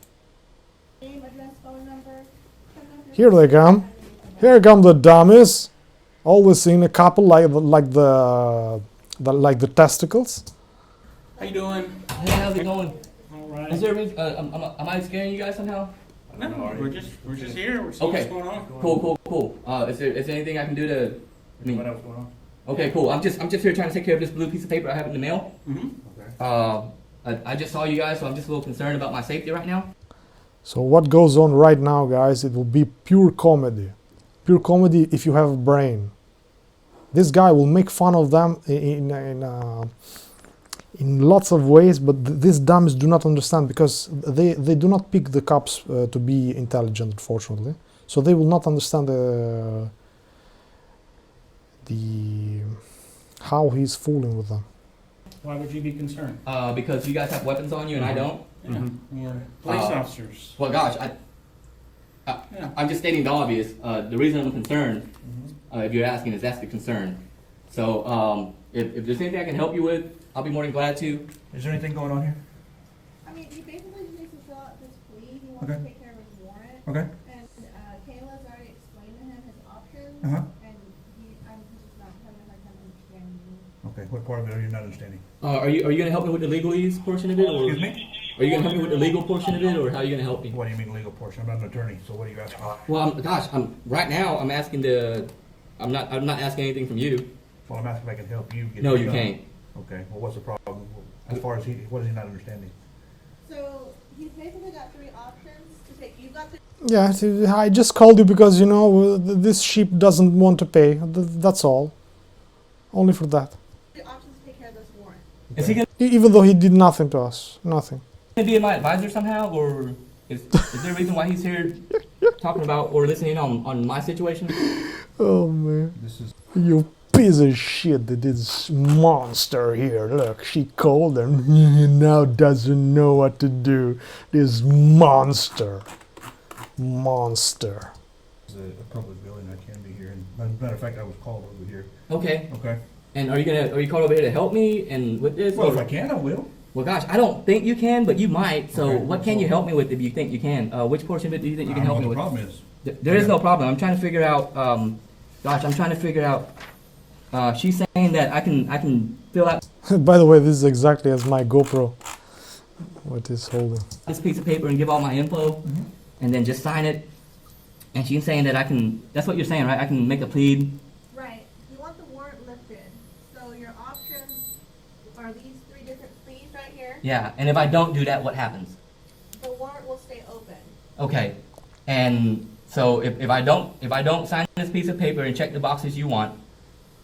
Name, address, phone number. Here they come. Here come the dummies. Always in a couple like the testicles. How you doing? Hey, how's it going? All right. Is there a reason, am I scaring you guys somehow? No, we're just here. We're seeing Okay. what's going on. Cool. Is there anything I can do to? I mean, What else going on? okay, cool. I'm just here trying to take care of this blue piece of paper I have in the mail. Mm-hmm. I just saw you guys, so I'm just a little concerned about my safety right now. So what goes on right now, guys, it will be pure comedy. Pure comedy if you have a brain. This guy will make fun of them in lots of ways, but these dummies do not understand because they do not pick the cops to be intelligent, unfortunately. So they will not understand how he's fooling with them. Why would you be concerned? Because you guys have weapons on you and I don't. Yeah. We're police officers. Well, gosh, Yeah. I'm just stating the obvious. The reason I'm concerned, if you're asking, is that's the concern. So, if there's anything I can help you with, I'll be more than glad to. Is there anything going on here? I mean, he basically just needs to fill out this plea. He wants Okay. to take care of his warrant. Okay. And Kayla's already explained to him his options. Uh-huh. And I'm just not having a hard time understanding. Okay, what part of it are you not understanding? Are you going to help me with the legalese portion of it, or Excuse me? are you going to help me with the legal portion of it, or how are you going to help me? What do you mean legal portion? I'm not an attorney, so what are you asking? Well, right now I'm asking I'm not asking anything from you. Well, I'm asking if I can help you get No, this you done. can't. Okay, well, what's the problem? As far as what is he not understanding? So he's basically got three options to take. You've got the Yeah, I just called you because, you know, this sheep doesn't want to pay. That's all. Only for that. three options to take care of this warrant. Is he going Even though he did nothing to us. Nothing. to be my advisor somehow, or is there a reason why he's here talking about or listening on my situation? Oh, man. This is You piece of shit, this monster here. Look, she called and now doesn't know what to do. This monster. Monster. a public building. I can be here. And matter of fact, I was called over here. Okay. Okay. And are you called over here to help me and with this? Well, or- if I can, I will. Well, gosh, I don't think you can, but you might. So, Okay. what can you help me with if you think you can? Which portion of it do you think you can I help don't me know with? what the problem is. There is no problem. I'm trying to figure out. I'm trying to figure out. She's saying that I can fill out By the way, this is exactly as my GoPro. What is holding. this piece of paper and give all my info, and then just sign it. And she's saying that I can. That's what you're saying, right? I can make a plea. Right. You want the warrant lifted. So your options are these three different pleas right here. Yeah. And if I don't do that, what happens? The warrant will stay open. Okay. And so if I don't sign this piece of paper and check the boxes you want,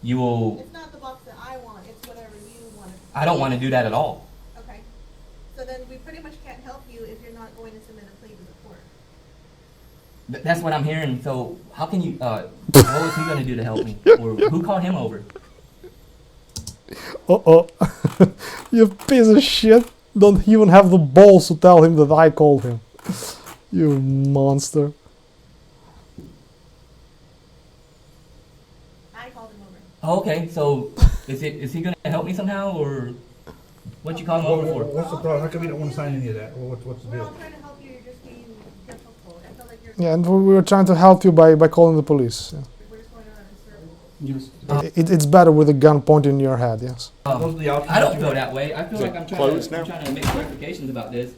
you will. It's not the box that I want, it's whatever you want. I don't want to do that at all. Okay. So then we pretty much can't help you if you're not going to submit a plea to the court. That's what I'm hearing. So how can you? What was he gonna do to help me? Or who called him over? Uh-oh. You piece of shit. Don't even have the balls to tell him that I called him. You monster. I called him over. Oh, okay. So is he gonna help me somehow, or what you call him over for? What's the problem? How come you don't want to sign any of that? What's the We're all deal? trying to help you, you're just being difficult. I feel like you're, Yeah, and we were trying to help you by calling the police. Yeah. we're just going around in circles. It's better with a gun pointed in your head, yes. Those are the options I don't you feel have. that way. I feel like I'm trying to make clarifications about this.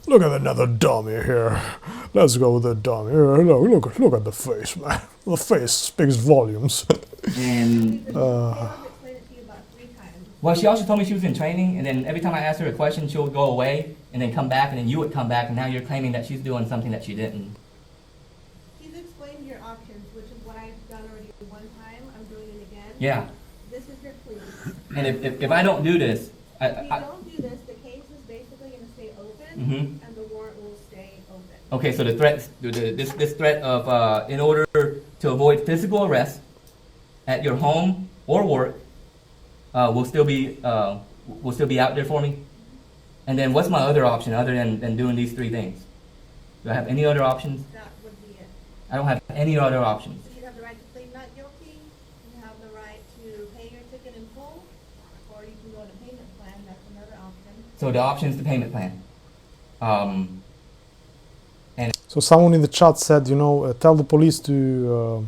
Look at another dummy here. Let's go with the dummy. Here, look at the face, man. The face speaks volumes. And I've explained it to you about 3 times. well, she also told me she was in training, and then every time I asked her a question, she would go away and then come back, and then you would come back, and now you're claiming that she's doing something that she didn't. He's explained your options, which is what I've done already one time. I'm doing it again. Yeah. This is your plea. And if I don't do this, If you don't do this, the case is basically going to stay open, Mhm. and the warrant will stay open. okay, so the threat, this threat of in order to avoid physical arrest at your home or work will still be out there for me. And then what's my other option other than doing these 3 things? Do I have any other options? That would be it. I don't have any other options. So you have the right to plead not guilty, you have the right to pay your ticket in full, or you can go on a payment plan, that's another option. So the option is the payment plan. So someone in the chat said, tell the police to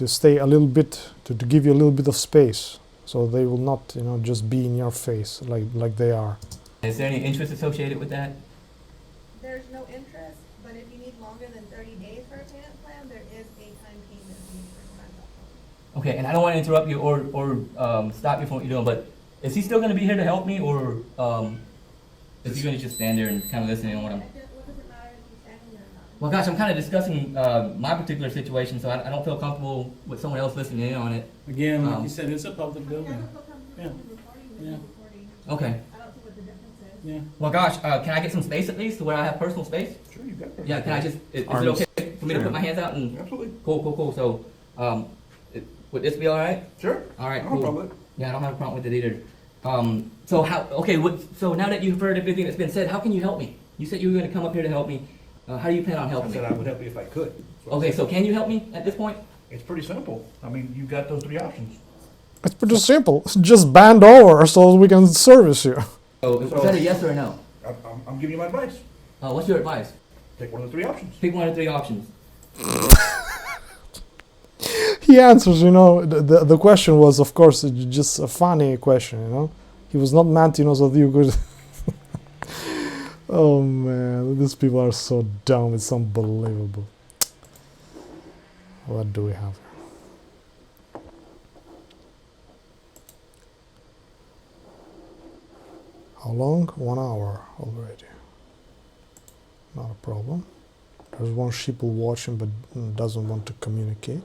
stay a little bit, to give you a little bit of space. so they will not, you know, just be in your face like they are. Is there any interest associated with that? There's no interest, but if you need longer than 30 days for a payment plan, there is a time payment fee for tankman.com. Okay, and I don't want to interrupt you or stop you from what you're doing, but is he still going to be here to help me, or is he going to just stand there and kind of listen in on what I'm... What does it matter if he's standing there or not? Well, gosh, I'm kind of discussing my particular situation, so I don't feel comfortable with someone else listening in on it. Again, like you said, it's a public Yeah, building. no recording, Yeah. recording. Okay. I don't see what the difference is. Yeah. Well, gosh, can I get some space at least to where I have personal space? Sure, you got that. Yeah, can I just, is it Arms. okay for me to put my hands out and... Absolutely. Cool. So, would this be all right? Sure. All right, No cool. problem. Yeah, I don't have a problem with it either. So so now that you've heard everything that's been said, how can you help me? You said you were going to come up here to help me. How do you plan on I helping said me? I would help you if I could. That's what I Okay, said. so can you help me at this point? It's pretty simple. I mean, you got those three options. It's pretty simple. Just bend over so we can service you. So, is that a yes or a no? I'm giving you my advice. What's your advice? Take one of the three options. Pick one of the three options. He answers, you know, the question was, of course, just a funny question, you know. He was not meant, you know, so that you could... Oh man, these people are so dumb, it's unbelievable. What do we have here? How long? 1 hour already. Not a problem. There's one sheeple watching but doesn't want to communicate.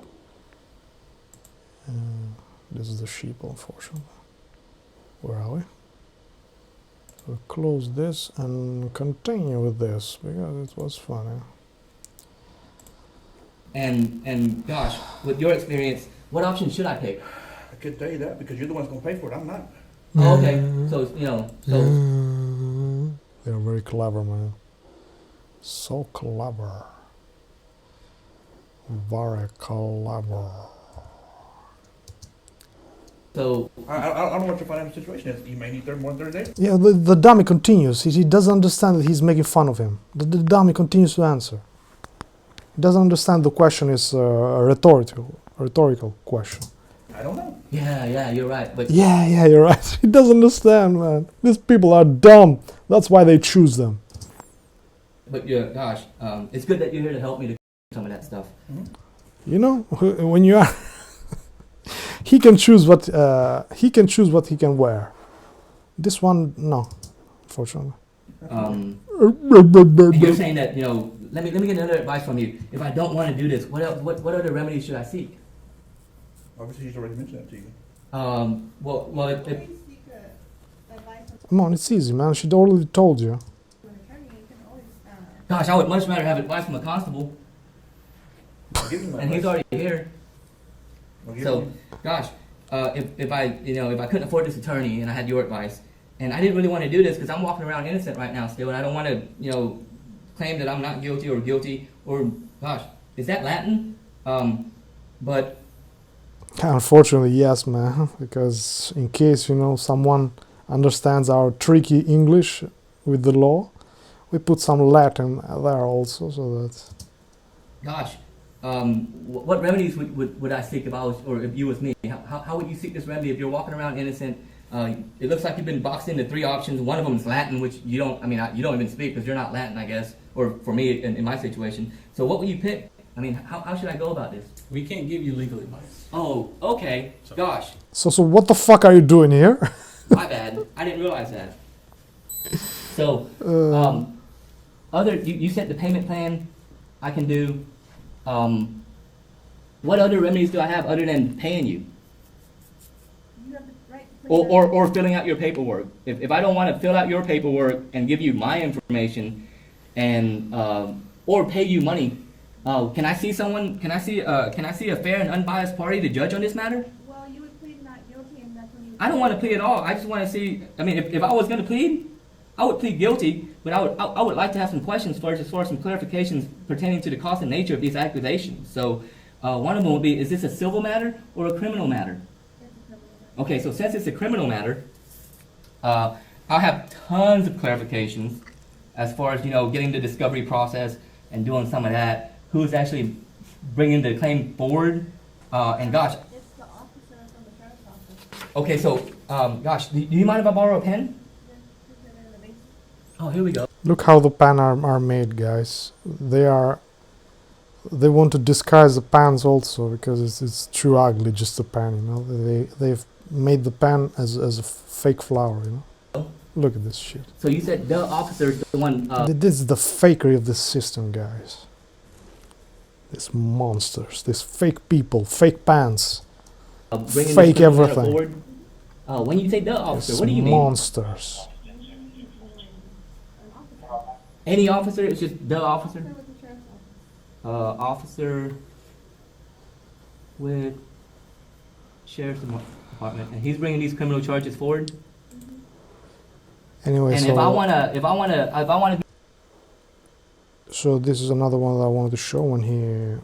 This is the sheeple, unfortunately. Where are we? We'll close this and continue with this because it was funny. And gosh, with your experience, what option should I pick? I could tell you that because you're the one's going to pay for it. I'm not. Oh, okay, so, you know, so... They're very clever, man. So clever. Very clever. So, I don't know what your financial situation is. You may need more than 30 days. Yeah, the dummy continues. He doesn't understand that he's making fun of him. The dummy continues to answer. He doesn't understand the question is a rhetorical question. I don't know. yeah, you're right, but... Yeah, you're right. He doesn't understand, man. These people are dumb. That's why they choose them. But yeah, gosh, it's good that you're here to help me to some of that stuff. You know, when you are... he can choose what he can wear. This one, no, unfortunately. And you're saying that, you know, let me get another advice from you. If I don't want to do this, what other remedies should I seek? Obviously, he's already mentioned that to you. Well, Always seek advice from Come on, it's easy, man. She already told you. an attorney. You can always, gosh, I would much rather have advice from a constable, I'll give you my and he's advice. already here. I'll give So, you- gosh, if I couldn't afford this attorney and I had your advice, and I didn't really want to do this because I'm walking around innocent right now still, and I don't want to, you know, claim that I'm not guilty or gosh, is that Latin? But Unfortunately, yes, man. Because in case, you know, someone understands our tricky English with the law, we put some Latin there also, so that... gosh, what remedies would I seek if I was, or if you was me? How would you seek this remedy if you're walking around innocent? It looks like you've been boxed into three options. One of them is Latin, which you don't, you don't even speak because you're not Latin, I guess, or for me in my situation. So what would you pick? I mean, how should I go about this? We can't give you legal advice. Oh, okay. Gosh, So what the fuck are you doing here? my bad. I didn't realize that. So, you said the payment plan I can do. What other remedies do I have other than paying you? you have the right to put your- Or filling out your paperwork. If I don't want to fill out your paperwork and give you my information and or pay you money, can I see someone? Can I see a fair and unbiased party to judge on this matter? Well, you would plead not guilty, and that's when you. I don't want to plead at all. I just want to see. I mean, if I was going to plead, I would plead guilty. But I would like to have some questions first, as far as some clarifications pertaining to the cost and nature of these accusations. So one of them would be: is this a civil matter or a criminal matter? Okay, so since it's a criminal matter, I'll have tons of clarifications as far as, you know, getting the discovery process and doing some of that. Who's actually bringing the claim forward? And gosh, It's the officer from the sheriff's office. Okay, so, gosh, do you mind if I borrow a pen? Oh, here we go. Look how the pen are made, guys. They want to disguise the pens also because it's too ugly just a pen, you know. They've made the pen as a fake flower, you know. Look at this shit. So you said the officer is the one, This is the fakery of this system, guys. These monsters, these fake people, fake pens, bringing fake this criminal everything. forward. When you say the officer, These what do you mean? monsters. Any officer? It's just the officer? Officer with Sheriff's Department, and he's bringing these criminal charges forward. Anyway, And so if I wanna, so this is another one that I wanted to show when he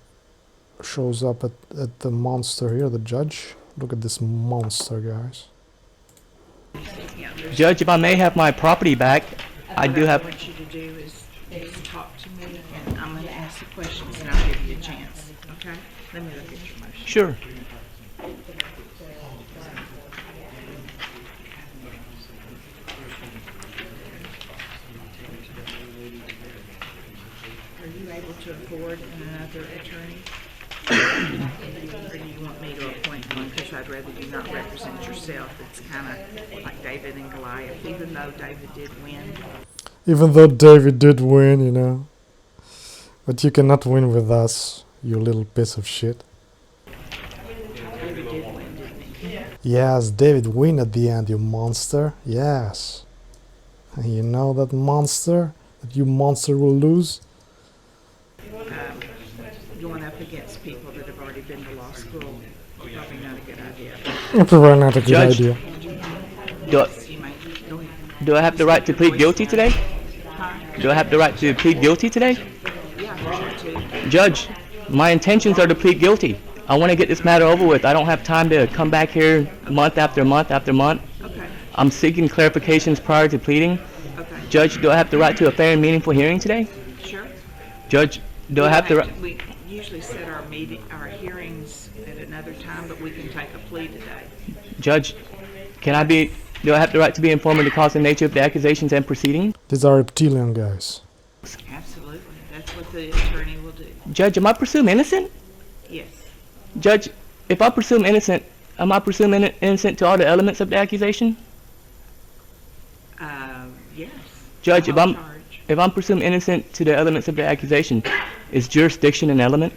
shows up at the monster here, the judge. Look at this monster, guys. Judge, if I may have my property back, I do have. What I want you to do is talk to me, and I'm going to ask the questions, and I'll give you a chance. Okay? Let me look at your motion. Sure. Are you able to afford another attorney? Or do you want me to appoint one? Because I'd rather you not represent yourself. It's kind of like David and Goliath, even though David did win. Even though David did win, you know. But you cannot win with us, you little piece of shit. David did win, didn't he? Yes, David win at the end, you monster. Yes. And you know that monster? That you monster will lose? Going up against people that have already been to law school, probably not a good idea. Probably not a good Judge, idea. Do I have the right to plead guilty today? Do I have the right to plead guilty today? Yeah, sure too. Judge, my intentions are to plead guilty. I want to get this matter over with. I don't have time to come back here month after month after month. Okay. I'm seeking clarifications prior to pleading. Okay. Judge, do I have the right to a fair and meaningful hearing today? Sure. Judge, do I have the right? We usually set our hearings at another time, but we can take a plea today. Judge, do I have the right to be informed of the cause and nature of the accusations and proceedings? These are reptilian guys. Absolutely. That's what the attorney will do. Judge, am I presumed innocent? Yes. Judge, if I presume innocent, am I presumed innocent to all the elements of the accusation? Yes. Judge, I'm on charge. if I'm presumed innocent to the elements of the accusation, is jurisdiction an element?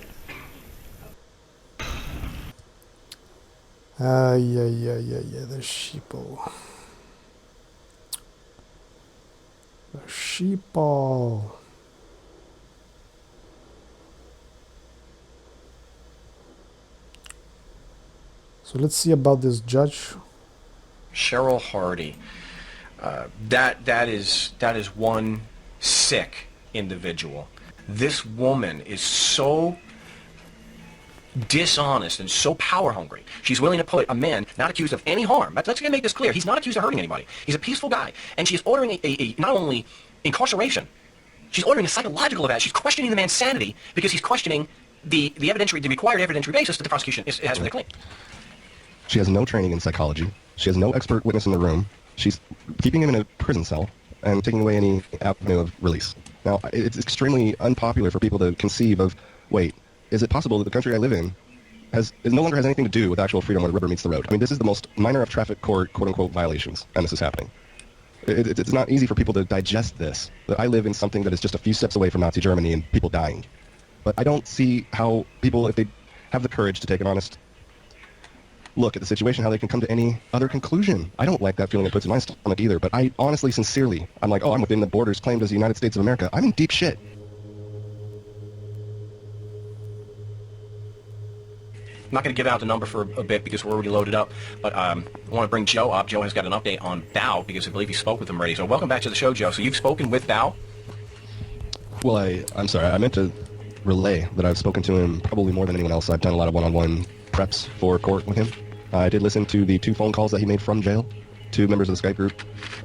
Yeah, the sheeple. The sheeple. So let's see about this judge. Cheryl Hardy. That is one sick individual. This woman is so dishonest and so power hungry. She's willing to put a man not accused of any harm. Let's make this clear. He's not accused of hurting anybody. He's a peaceful guy, and she's ordering a not only incarceration, she's ordering a psychological evaluation. She's questioning the man's sanity because he's questioning the required evidentiary basis that the prosecution has for the claim. She has no training in psychology. She has no expert witness in the room. She's keeping him in a prison cell and taking away any avenue of release. Now, it's extremely unpopular for people to conceive of, wait, is it possible that the country I live in no longer has anything to do with actual freedom where the rubber meets the road? I mean, this is the most minor of traffic court, quote-unquote, violations, and this is happening. It's not easy for people to digest this. That I live in something that is just a few steps away from Nazi Germany and people dying. But I don't see how people, if they have the courage to take an honest look at the situation, how they can come to any other conclusion. I don't like that feeling it puts in my stomach either, but I honestly, sincerely, I'm like, oh, I'm within the borders claimed as the United States of America. I'm in deep shit. I'm not going to give out the number for a bit because we're already loaded up, but I want to bring Joe up. Joe has got an update on Bao because I believe he spoke with him already. So welcome back to the show, Joe. So you've spoken with Bao? Well, I'm sorry. I meant to relay that I've spoken to him probably more than anyone else. I've done a lot of one-on-one preps for court with him. I did listen to the 2 phone calls that he made from jail to members of the Skype group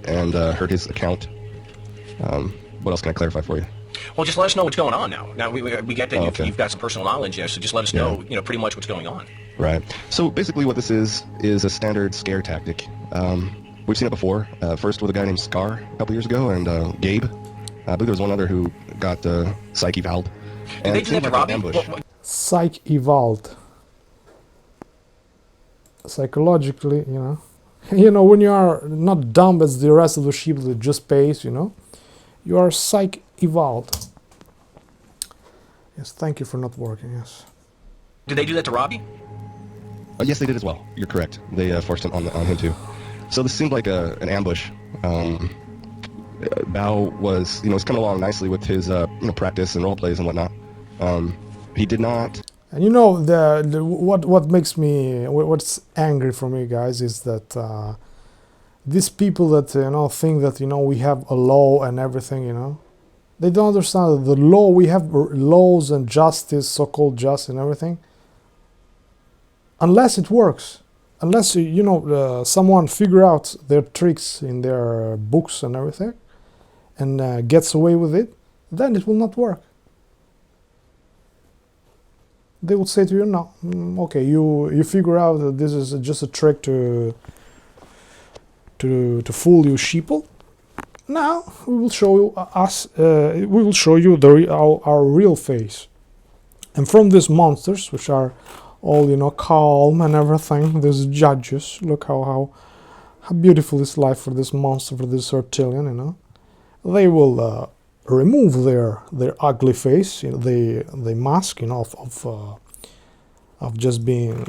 and heard his account. What else can I clarify for you? Well, just let us know what's going on now. Now we get that okay. you've got some personal knowledge, so just let us know, pretty much what's going on. Right. So basically what this is a standard scare tactic. We've seen it before, first with a guy named Scar a couple years ago, and Gabe. I believe there was one other who got psych evaled. Did they do that to Robbie? Psych evolved. Psychologically, when you are not dumb as the rest of the sheep that just pays, you are psych evolved. Yes, thank you for not working, yes. Did they do that to Robbie? Yes, they did as well. You're correct. They forced it on him too. So this seemed like an ambush. Bao was, was coming along nicely with his, practice and role plays and whatnot. He did not. And what makes me, what's angry for me, guys, is that these people that think that we have a law and everything, they don't understand that the law, we have laws and justice, so-called justice and everything. Unless it works, unless someone figure out their tricks in their books and everything, and gets away with it, then it will not work. They will say to you, no, okay, you figure out that this is just a trick to fool you sheeple. Now we will show you our real face. And from these monsters, which are all calm and everything, these judges, look how beautiful is life for this monster, for this reptilian, they will remove their ugly face, the mask, of just being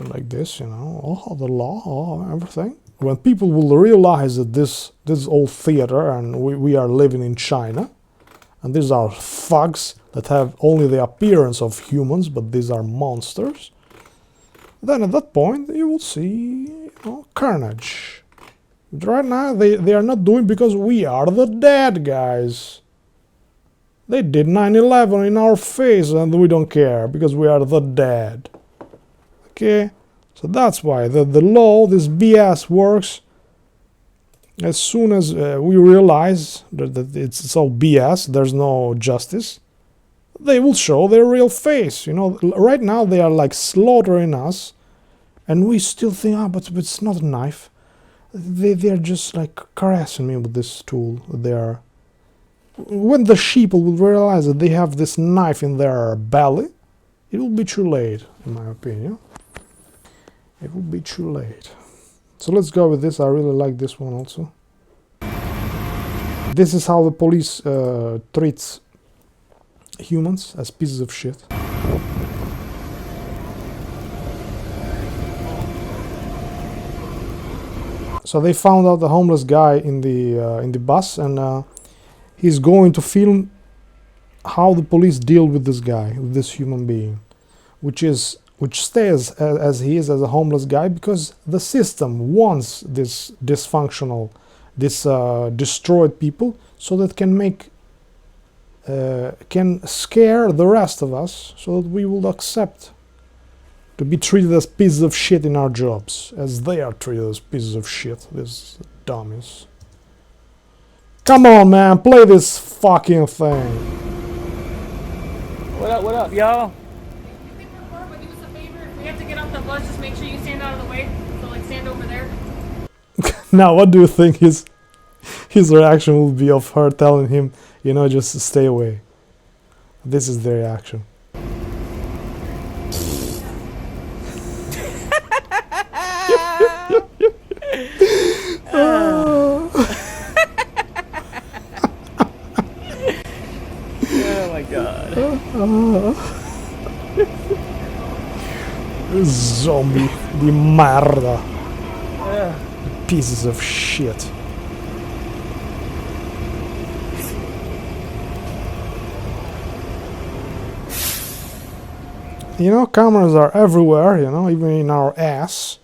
like this, the law, everything. When people will realize that this is all theater and we are living in China, and these are thugs that have only the appearance of humans, but these are monsters, then at that point you will see carnage. But right now they are not doing, because we are the dead guys. They did 9/11 in our face and we don't care, because we are the dead. Okay? So that's why the law, this BS works. As soon as we realize that it's all BS, there's no justice, they will show their real face. Right now they are like slaughtering us, and we still think, but it's not a knife. They are just like caressing me with this tool. When the sheep will realize that they have this knife in their belly, it will be too late, in my opinion. It will be too late. So let's go with this. I really like this one also. This is how the police treats humans, as pieces of shit. So they found out the homeless guy in the bus, and he's going to film how the police deal with this guy, with this human being, which stays as he is, as a homeless guy, because the system wants this dysfunctional, this destroyed people, so that can scare the rest of us, so that we will accept to be treated as pieces of shit in our jobs, as they are treated as pieces of shit, these dummies. Come on, man, play this fucking thing. What up, y'all? We have to get off the bus, just make sure you stand out of the way. So stand over there. Now, what do you think his reaction will be of her telling him, just stay away? This is the reaction. Oh my god. Zombie di merda. Pieces of shit. Cameras are everywhere, even in our ass.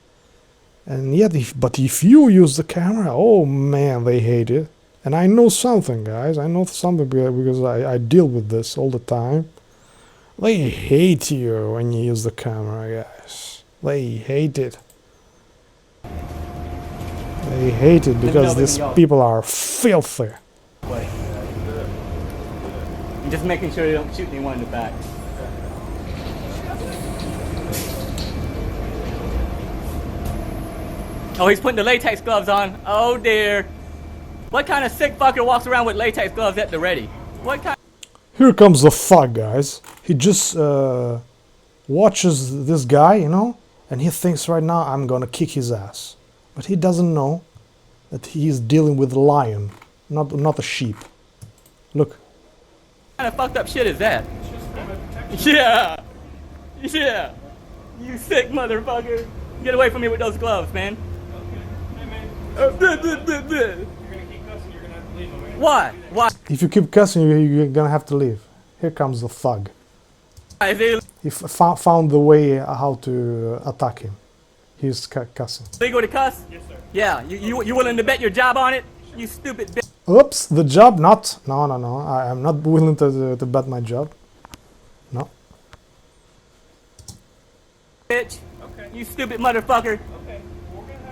And yet, if you use the camera, oh man, they hate it. And I know something, guys. I know something because I deal with this all the time. They hate you when you use the camera, guys. They hate it. They hate it because these people are filthy. Just making sure they don't shoot anyone in the back. Oh, he's putting the latex gloves on. Oh dear. What kind of sick fucker walks around with latex gloves at the ready? What kind? Here comes the thug, guys. He just watches this guy, you know, and he thinks right now I'm gonna kick his ass. But he doesn't know that he's dealing with a lion, not a sheep. Look. What kind of fucked up shit is that? Yeah. Yeah. You sick motherfucker. Get away from me with those gloves, man. Why? Why? If you keep cussing, you're gonna have to leave. Here comes the thug. He found the way how to attack him. He's cussing. Legal to cuss? Yes, sir. Yeah, you willing to bet your job on it? You stupid bitch. Oops, the job? Not. No. I'm not willing to bet my job. No. Bitch. Okay. You stupid motherfucker. Okay.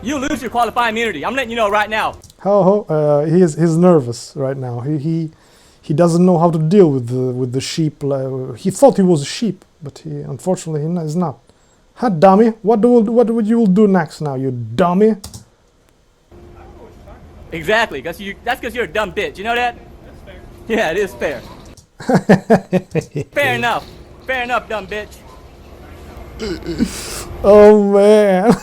You lose your qualified immunity. I'm letting you know right now. He's nervous right now. He doesn't know how to deal with the sheep. He thought he was a sheep, but unfortunately he is not. Ha, dummy! What would you do next now, you dummy? Exactly. That's because you're a dumb bitch. You know that? That's fair. Yeah, it is fair. Fair enough. Fair enough, dumb bitch. Oh man.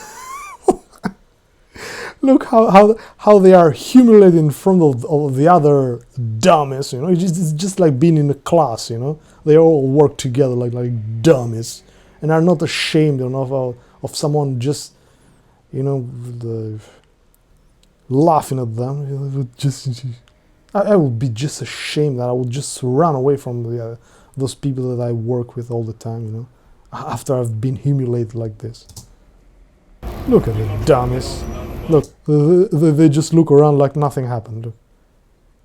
Look how they are humiliated in front of the other dummies, you know. It's just like being in a class, you know. They all work together like dummies, and are not ashamed, you know, of someone just, you know, laughing at them. I would be just ashamed that I would just run away from those people that I work with all the time, you know, after I've been humiliated like this. Look at the dummies. Look, they just look around like nothing happened. Look.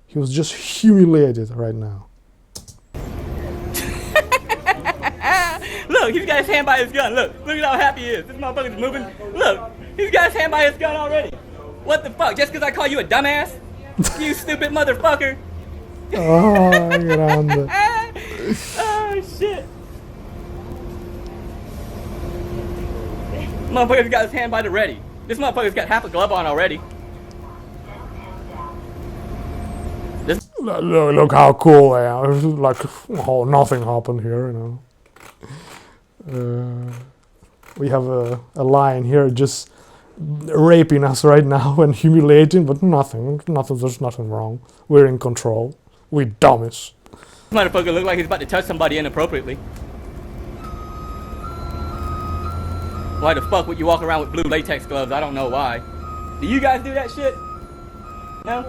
He was just humiliated right now. Look, he's got his hand by his gun. Look at how happy he is. This motherfucker's moving. Look, he's got his hand by his gun already. What the fuck? Just because I call you a dumbass? You stupid motherfucker. Oh, grande. Oh, shit. Motherfucker's got his hand by the ready. This motherfucker's got half a glove on already. Look how cool they are. It's like, oh, nothing happened here, you know. We have a lion here just raping us right now and humiliating, but nothing. There's nothing wrong. We're in control. We dummies. This motherfucker look like he's about to touch somebody inappropriately. Why the fuck would you walk around with blue latex gloves? I don't know why. Do you guys do that shit? No?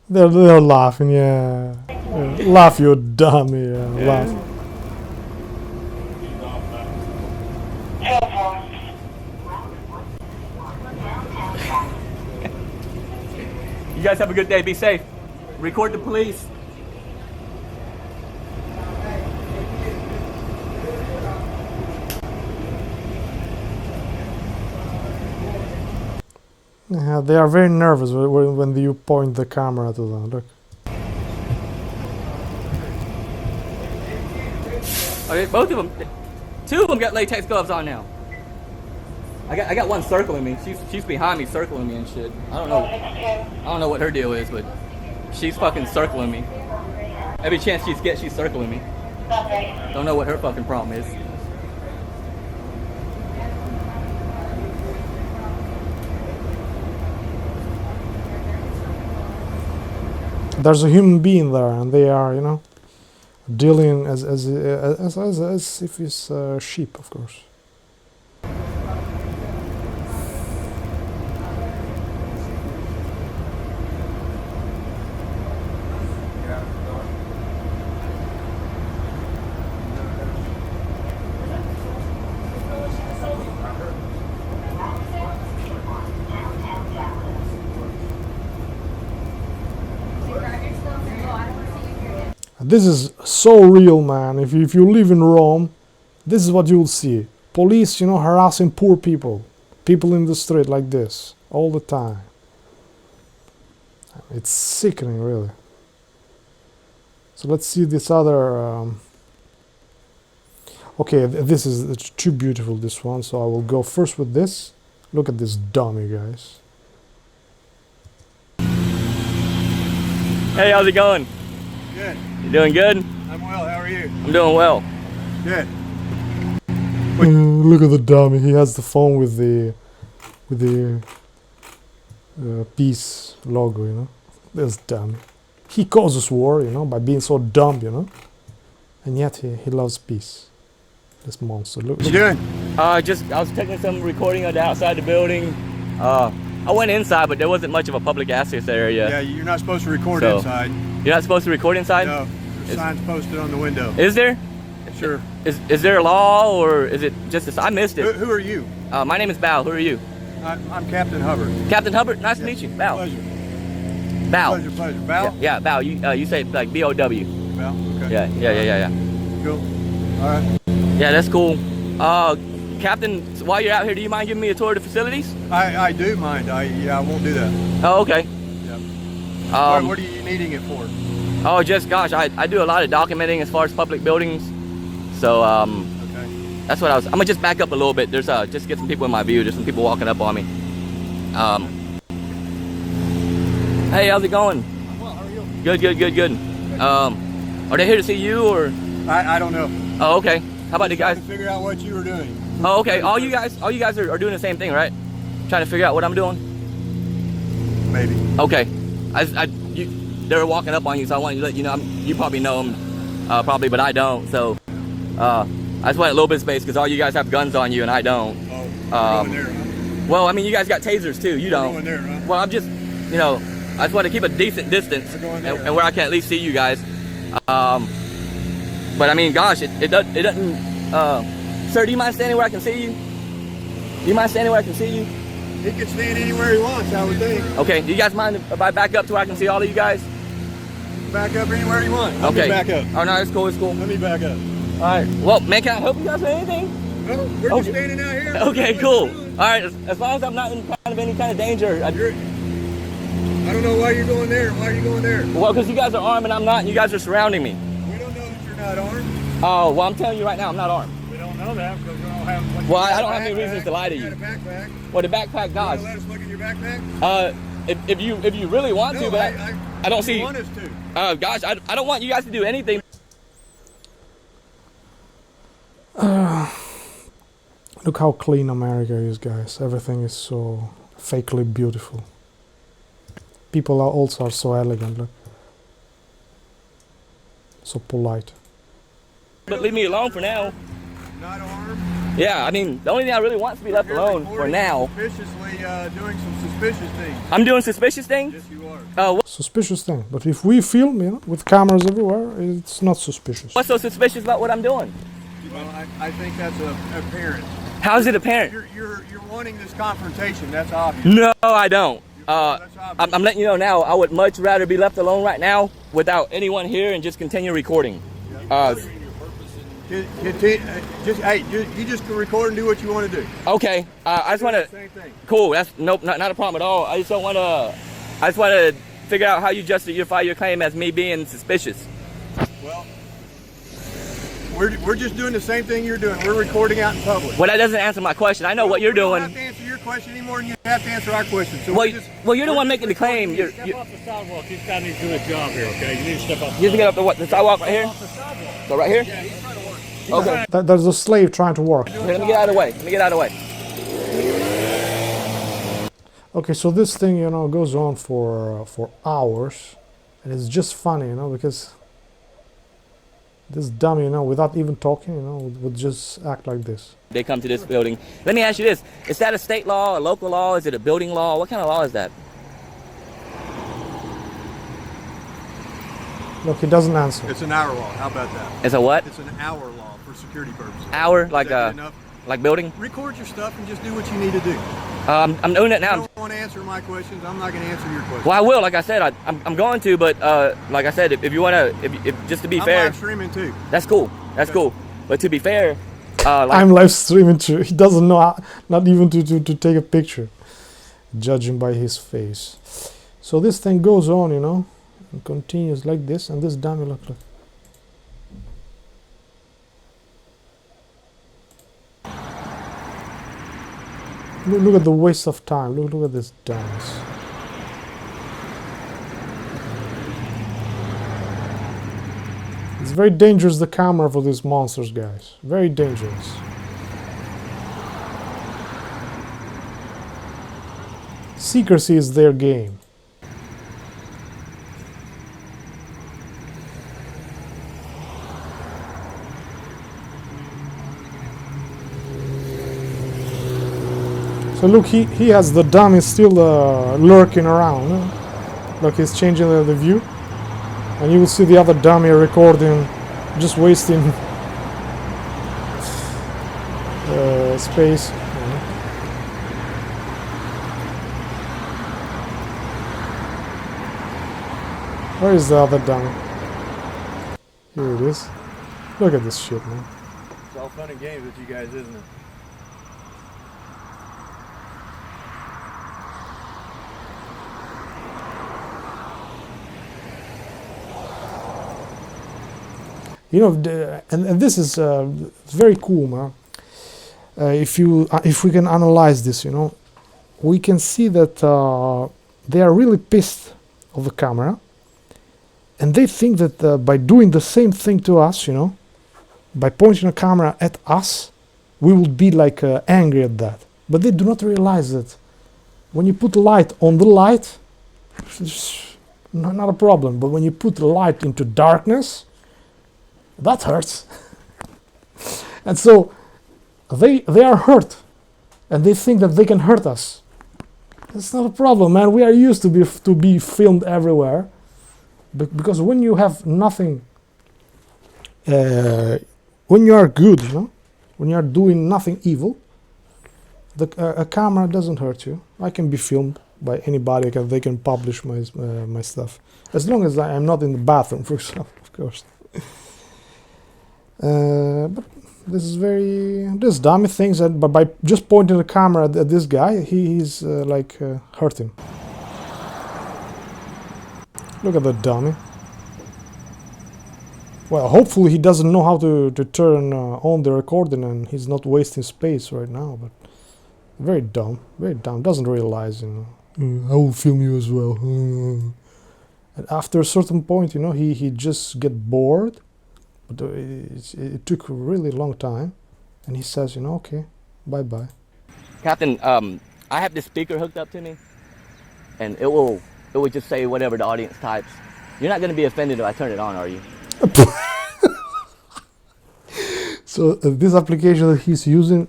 They're laughing, yeah. Laugh, you dummy, yeah. Laugh. You guys have a good day. Be safe. Record the police. Yeah, they are very nervous when you point the camera to them. Look. Okay, both of them. Two of them got latex gloves on now. I got one circling me. She's behind me, circling me and shit. I don't know what her deal is, but she's fucking circling me. Every chance she's circling me. Don't know what her fucking problem is. There's a human being there, and they are, you know, dealing as if it's a sheep, of course. This is so real, man. If you live in Rome, this is what you will see. Police, you know, harassing poor people. people in the street like this all the time. It's sickening, really. So let's see this other. Okay, this is it's too beautiful, this one. So I will go first with this. Look at this dummy, guys. Hey, how's it going? Good. You doing good? I'm well. How are you? I'm doing well. Good. Look at the dummy. He has the phone with the peace logo, you know. This dummy. He causes war, you know, by being so dumb, you know. And yet he loves peace. This monster. Look. What you doing? I was taking some recording of the outside the building. I went inside, but there wasn't much of a public access area. Yeah, you're not supposed to record So- inside. You're not supposed to record inside? No, there's signs posted on the window. Is there? Sure. Is there a law, or is it just a... I missed it. Who are you? My name is Bao. Who are you? I'm Captain Hubbard. Captain Hubbard? Nice to meet you. Bao. Pleasure. Bao. Pleasure. Bao? Yeah, Bao. You say like B-O-W. Bao? Okay. Yeah. Cool. All right. Yeah, that's cool. Captain, while you're out here, do you mind giving me a tour of the facilities? I do mind. I won't do that. Oh, okay. Yeah. What are you needing it for? Oh, just gosh, I do a lot of documenting as far as public buildings. So Okay. that's what I'm gonna just back up a little bit. There's just get some people in my view. There's some people walking up on me. Hey, how's it going? Well, how are you? Good. Are they here to see you, or? I don't know. Oh, okay. How about the guys? Trying to figure out what you were doing. Oh, okay. All you guys are doing the same thing, right? Trying to figure out what I'm doing. Maybe. Okay. They were walking up on you, so I wanted to let you know. You probably know them, probably, but I don't. So, I just wanted a little bit of space because all you guys have guns on you and I don't. Oh, going there, huh? Well, I mean, you guys got tasers too. You don't. Going there, huh? Well, I'm just, you know, I just want to keep a decent distance and where I can at least see you guys. But I mean, gosh, it doesn't. Sir, do you mind standing where I can see you? Do you mind standing where I can see you? He can stand anywhere he wants, I would think. Okay. Do you guys mind if I back up to where I can see all of you guys? Back up anywhere you want. Let Okay. me back up. Oh no, it's cool. Let me back up. All right. Well, man, can I help you guys with anything? No, we're just standing out here. Okay, cool. All right. As long as I'm not in any kind of danger. I don't know why you're going there. Why are you going there? Well, because you guys are armed and I'm not, and you guys are surrounding me. We don't know that you're not armed. Oh, well, I'm telling you right now, I'm not armed. We don't know that because we don't have. Well, I don't have any reasons to lie to you. You got a backpack. Well, the backpack, gosh. You want to let us look in your backpack? If you really want No, to, but I don't see. You want us to? Gosh, I don't want you guys to do anything. Look how clean America is, guys. Everything is so fakely beautiful. People are also so elegant, look. So polite. But leave me alone for now. Not armed. Yeah, I mean, the only thing I really want is to be left alone for now. Suspiciously doing some suspicious things. I'm doing suspicious things? Yes, you are. Oh, Suspicious thing. But if we film, you know, with cameras everywhere, it's not suspicious. what's so suspicious about what I'm doing? Well, I think that's apparent. How is it apparent? You're wanting this confrontation. That's obvious. No, I don't. I'm letting you know now, I would much rather be left alone right now without anyone here and just continue recording. You just record and do what you want to do. Okay, I just want to. Same thing. Cool. That's nope, not a problem at all. I just don't want to. I just want to figure out how you justify your claim as me being suspicious. Well, we're just doing the same thing you're doing. We're recording out in public. Well, that doesn't answer my question. I know what you're doing. We don't have to answer your question anymore than you have to answer our question. So Well, you're the one making the claim. Step off the sidewalk. This guy needs to do his job here, okay? You need to step off. You need to get up the sidewalk right here? Off the sidewalk. So right here? Yeah, he's trying to work. Okay. There's a slave trying to work. Here, let me get out of the way. Let me get out of the way. Okay, so this thing, you know, goes on for hours, and it's just funny, you know, because this dummy, you know, without even talking, you know, would just act like this. They come to this building. Let me ask you this. Is that a state law, a local law? Is it a building law? What kind of law is that? Look, he doesn't answer. It's an hour law. How about that? It's a what? It's an hour law for security purposes. Hour? Is Like that good enough? like building? Record your stuff and just do what you need to do. I'm doing it now. If you don't want to answer my questions, I'm not going to answer your questions. Well, I will. Like I said, I'm going to, but like I said, if you want to, if just to be I'm fair, live streaming too. that's cool. That's cool. But to be fair, I'm live streaming too. He doesn't know how, not even to take a picture, judging by his face. So this thing goes on, you know, and continues like this, and this dummy, look. Look at the waste of time. Look at this dummies. It's very dangerous, the camera, for these monsters, guys. Very dangerous. Secrecy is their game. So look, he has the dummy still lurking around. Look, he's changing the view. And you will see the other dummy recording, just wasting space. Where is the other dummy? Here it is. Look at this shit, man. It's all fun and games with you guys, isn't it? You know, and this is very cool, man. If we can analyze this, you know, we can see that they are really pissed of the camera, and they think that by doing the same thing to us, you know, by pointing a camera at us, we will be like angry at that. But they do not realize that when you put light on the light, it's not a problem. But when you put light into darkness, that hurts. And so they are hurt, and they think that they can hurt us. It's not a problem, man. We are used to be filmed everywhere, because when you have nothing, when you are good, you know, when you are doing nothing evil, a camera doesn't hurt you. I can be filmed by anybody. They can publish my stuff, as long as I am not in the bathroom, for example, of course. But this is this dummy things that by just pointing the camera at this guy, he's like hurting. Look at that dummy. Well, hopefully he doesn't know how to turn on the recording, and he's not wasting space right now. But very dumb, doesn't realize, you know, I will film you as well. And after a certain point, you know, he just get bored. But it took a really long time, and he says, you know, okay, bye-bye. Captain, I have this speaker hooked up to me, and it will just say whatever the audience types. You're not going to be offended if I turn it on, are you? So this application that he's using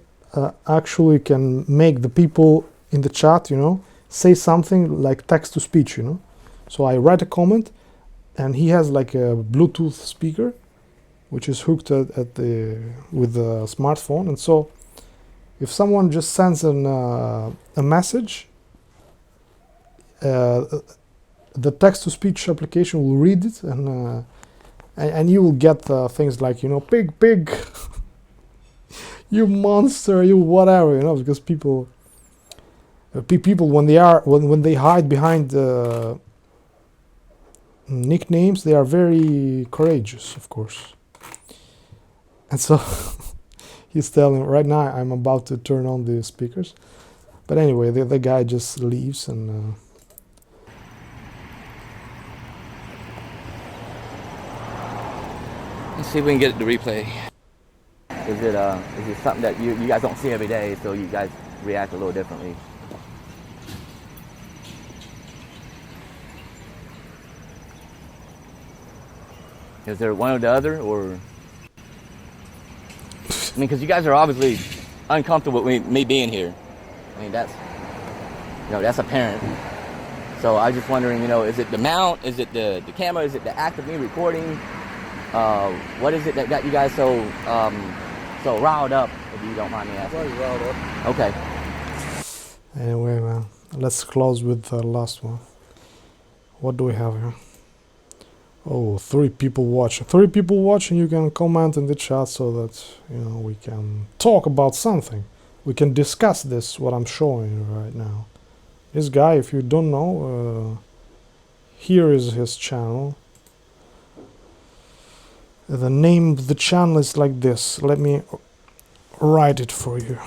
actually can make the people in the chat, you know, say something like text-to-speech, you know. So I write a comment, and he has like a Bluetooth speaker, which is hooked with the smartphone, and so if someone just sends a message, the text-to-speech application will read it, and you will get things like, you know, pig, you monster, you whatever, you know, because people when they hide behind nicknames, they are very courageous, of course. And so he's telling, right now I'm about to turn on the speakers. But anyway, the guy just leaves, and Let's see if we can get the replay. Is it something that you guys don't see every day, so you guys react a little differently? Is there one or the other, or? I mean, because you guys are obviously uncomfortable with me being here. I mean, that's apparent. So I was just wondering, you know, is it the mount? Is it the camera? Is it the act of me recording? What is it that got you guys so riled up, if you don't mind me asking? Everybody's riled up. Okay. Anyway, man, let's close with the last one. What do we have here? Oh, 3 people watching. 3 people watching. You can comment in the chat so that we can talk about something. We can discuss this. What I'm showing you right now. This guy, if you don't know, here is his channel. The name of the channel is like this. Let me write it for you.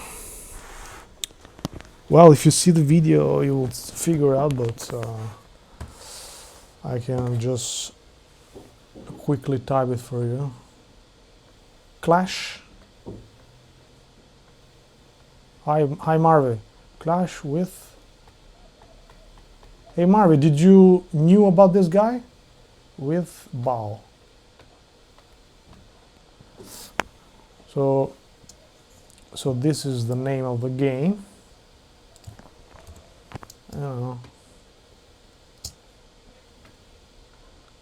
Well, if you see the video, you will figure out, but I can just quickly type it for you. Clash. Hi Marvy. Clash with. Hey Marvy, did you knew about this guy? With Bao. So this is the name of the game. I don't know.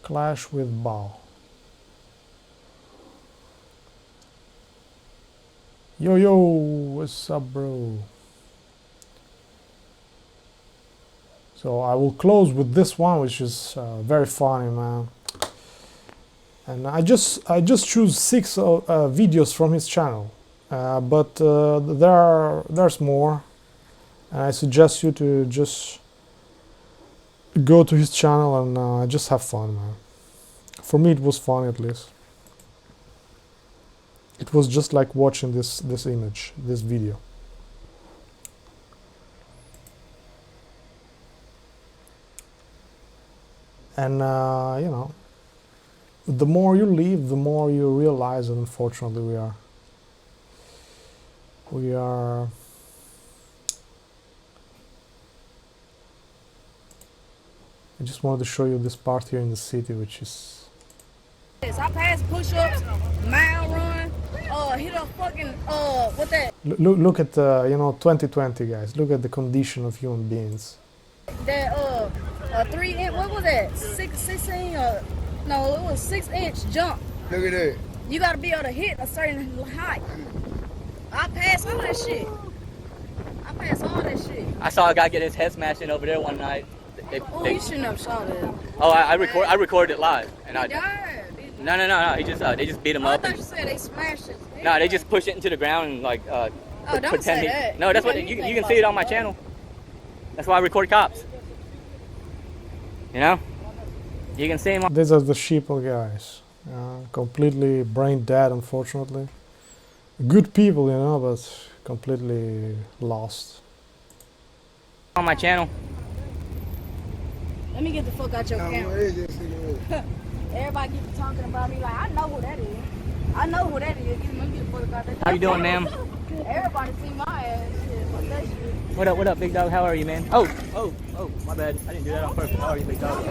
Clash with Bao. Yo, what's up, bro? So I will close with this one, which is very funny, man. And I just choose 6 videos from his channel, but there's more, and I suggest you to just go to his channel and just have fun, man. For me, it was fun, at least. It was just like watching this image, this video. And the more you live, the more you realize that unfortunately we are I just wanted to show you this part here in the city, which is. I pass push-ups, mile run, hit a fucking what that? Look at 2020, guys. Look at the condition of human beings. That 3-inch, what was that? 16 no, it was 6-inch jump. Look at that. You gotta be able to hit a certain height. I passed all that shit. I saw a guy get his head smashed in over there one night. You shouldn't have saw that. Oh, I recorded it live, and He died. No. He just they just beat him up. I thought you said they smashed it. No, they just pushed it into the ground and like don't pretend say that. No, that's what you can see it on my channel. That's why I record cops. You can see him. These are the sheeple guys, completely brain dead, unfortunately. Good people, but completely lost. On my channel. Let me get the fuck out your camera. Everybody keep talking about me like, I know who that is. Let me get the fuck out that. How you doing, ma'am? Everybody see my ass. Shit, fuck that shit. What up, big dog? How are you, man? Oh, my bad. I didn't do that on purpose. How are you, big dog?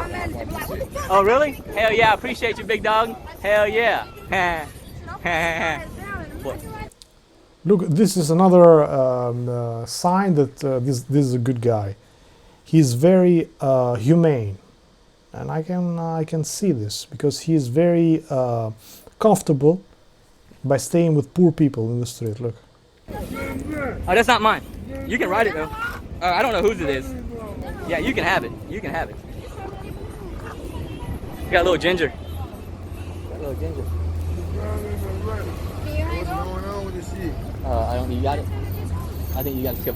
Oh, really? Hell yeah, I appreciate you, big dog. Hell yeah. What? Look, this is another sign that this is a good guy. He's very humane, and I can see this because he is very comfortable by staying with poor people in the street. Look. Oh, that's not mine. You can ride it though. I don't know whose it is. Yeah, you can have it. You got a little ginger. I don't. You got it. I think you got to skip.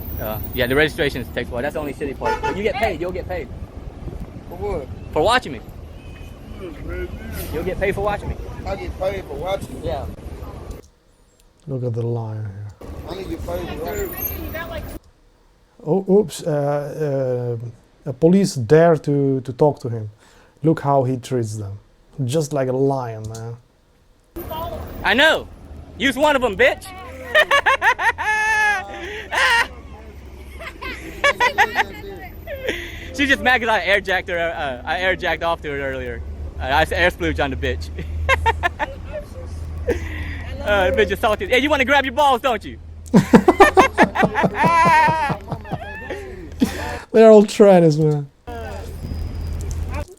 Yeah, the registration takes a while. That's the only city part. But you get paid. You'll get paid. For what? For watching me. You'll get paid for watching me. I get paid for watching you? Yeah. Look at the lion here. I need to get paid for watching. Oh, oops! A police dare to talk to him. Look how he treats them, just like a lion, man. I know. Use one of them, bitch. She's just mad because I airjacked her. I airjacked off to her earlier. I air splooged on the bitch. The bitch is salty. Hey, you want to grab your balls, don't you? They're all trannies, man.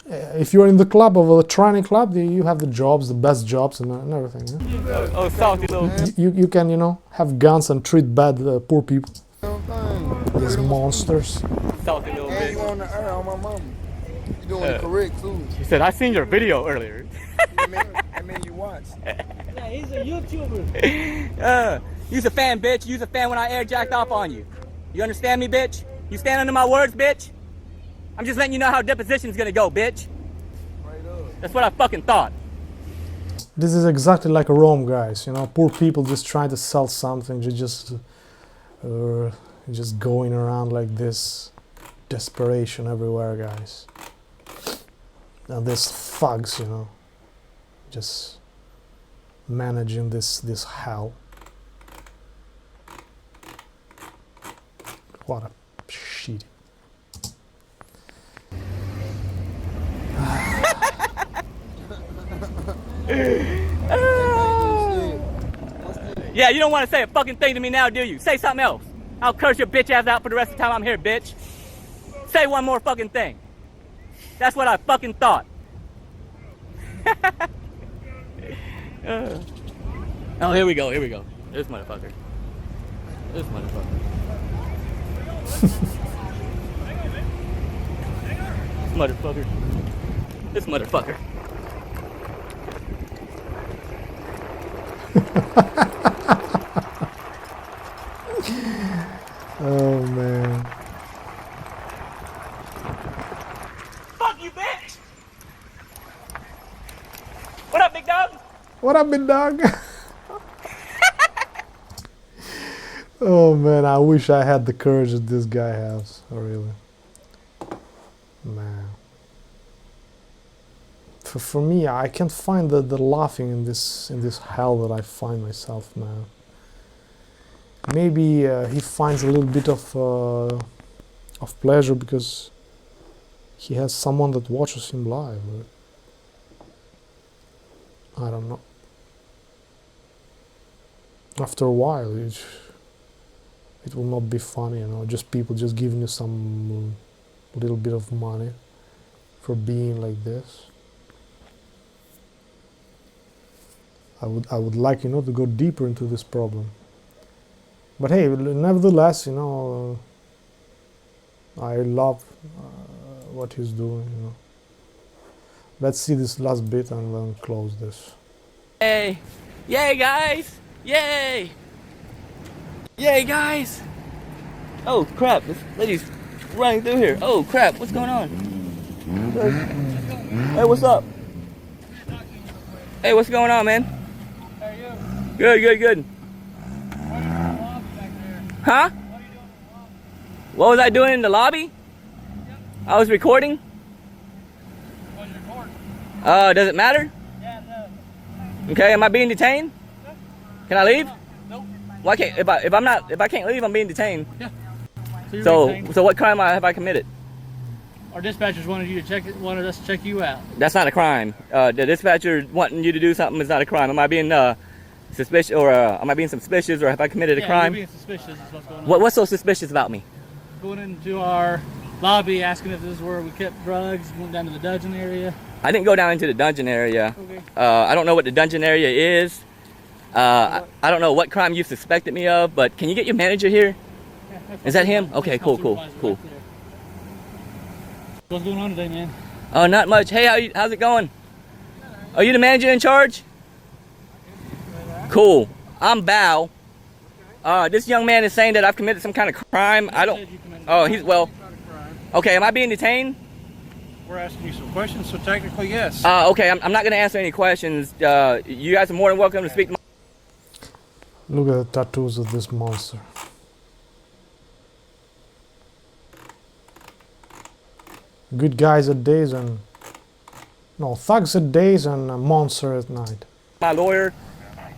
If you're in the club of a tranny club, you have the jobs, the best jobs, and everything. Yeah? Oh, salty little. You can, have guns and treat bad poor people. These monsters. Salty little bitch. You on the air on my mama. You doing it correct too. He said, I seen your video earlier. I mean you watch. Yeah, he's a YouTuber. You's a fan, bitch. You's a fan when I air jacked off on you. You understand me, bitch? You stand under my words, bitch? I'm just letting you know how deposition's gonna go, bitch. That's what I fucking thought. This is exactly like Rome, guys. You know, poor people just trying to sell something. Just going around like this, desperation everywhere, guys. And these thugs, you know, just managing this hell. What a shitty. Yeah, you don't want to say a fucking thing to me now, do you? Say something else. I'll curse your bitch ass out for the rest of the time I'm here, bitch. Say one more fucking thing. That's what I fucking thought. Oh, here we go, here we go. This motherfucker. This motherfucker. This motherfucker. This motherfucker. Oh man. Fuck you, bitch! What up, big dog? What up, big dog? Oh man, I wish I had the courage that this guy has. Oh, really. Man. For me, I can't find the laughing in this hell that I find myself, man. Maybe he finds a little bit of pleasure because he has someone that watches him live. I don't know. After a while, it will not be funny, you know. Just people just giving you some little bit of money for being like this. I would like, you know, to go deeper into this problem. But hey, nevertheless, you know, I love what he's doing, you know. Let's see this last bit and then close this. Yay! Yay, guys! Yay! Yay, guys! Oh, crap, this lady's running through here. Oh, crap, what's going on? Hey, what's up? Hey, what's going on, man? How are you? Good, good, good. Huh? What was I doing in the lobby? I was recording. Does it matter? Yeah, no. Okay, am I being detained? Can I leave? Nope. Why can't if I can't leave, I'm being detained. Yeah. So, So what crime have I committed? our dispatchers wanted us to check you out. That's not a crime. The dispatcher wanting you to do something is not a crime. Am I being suspicious, or am I being suspicious, or have I committed a crime? You're being suspicious is what's going on. What's so suspicious about me? Going into our lobby, asking if this is where we kept drugs. Went down to the dungeon area. I didn't go down into the dungeon area. Okay. I don't know what the dungeon area is. I don't know what crime you suspected me of, but can you get your manager here? Yeah, Is that him? Okay, cool. What's going on today, man? Oh, not much. Hey, how's it going? Are you the manager in charge? Cool. I'm Bao. This young man is saying that I've committed some kind of crime. I don't. Oh, he's well. Okay, am I being detained? We're asking you some questions, so technically, yes. Okay, I'm not going to answer any questions. You guys are more than welcome to speak to my... Look at the tattoos of this monster. Good guys at days and... No, thugs at days and a monster at night. My lawyer,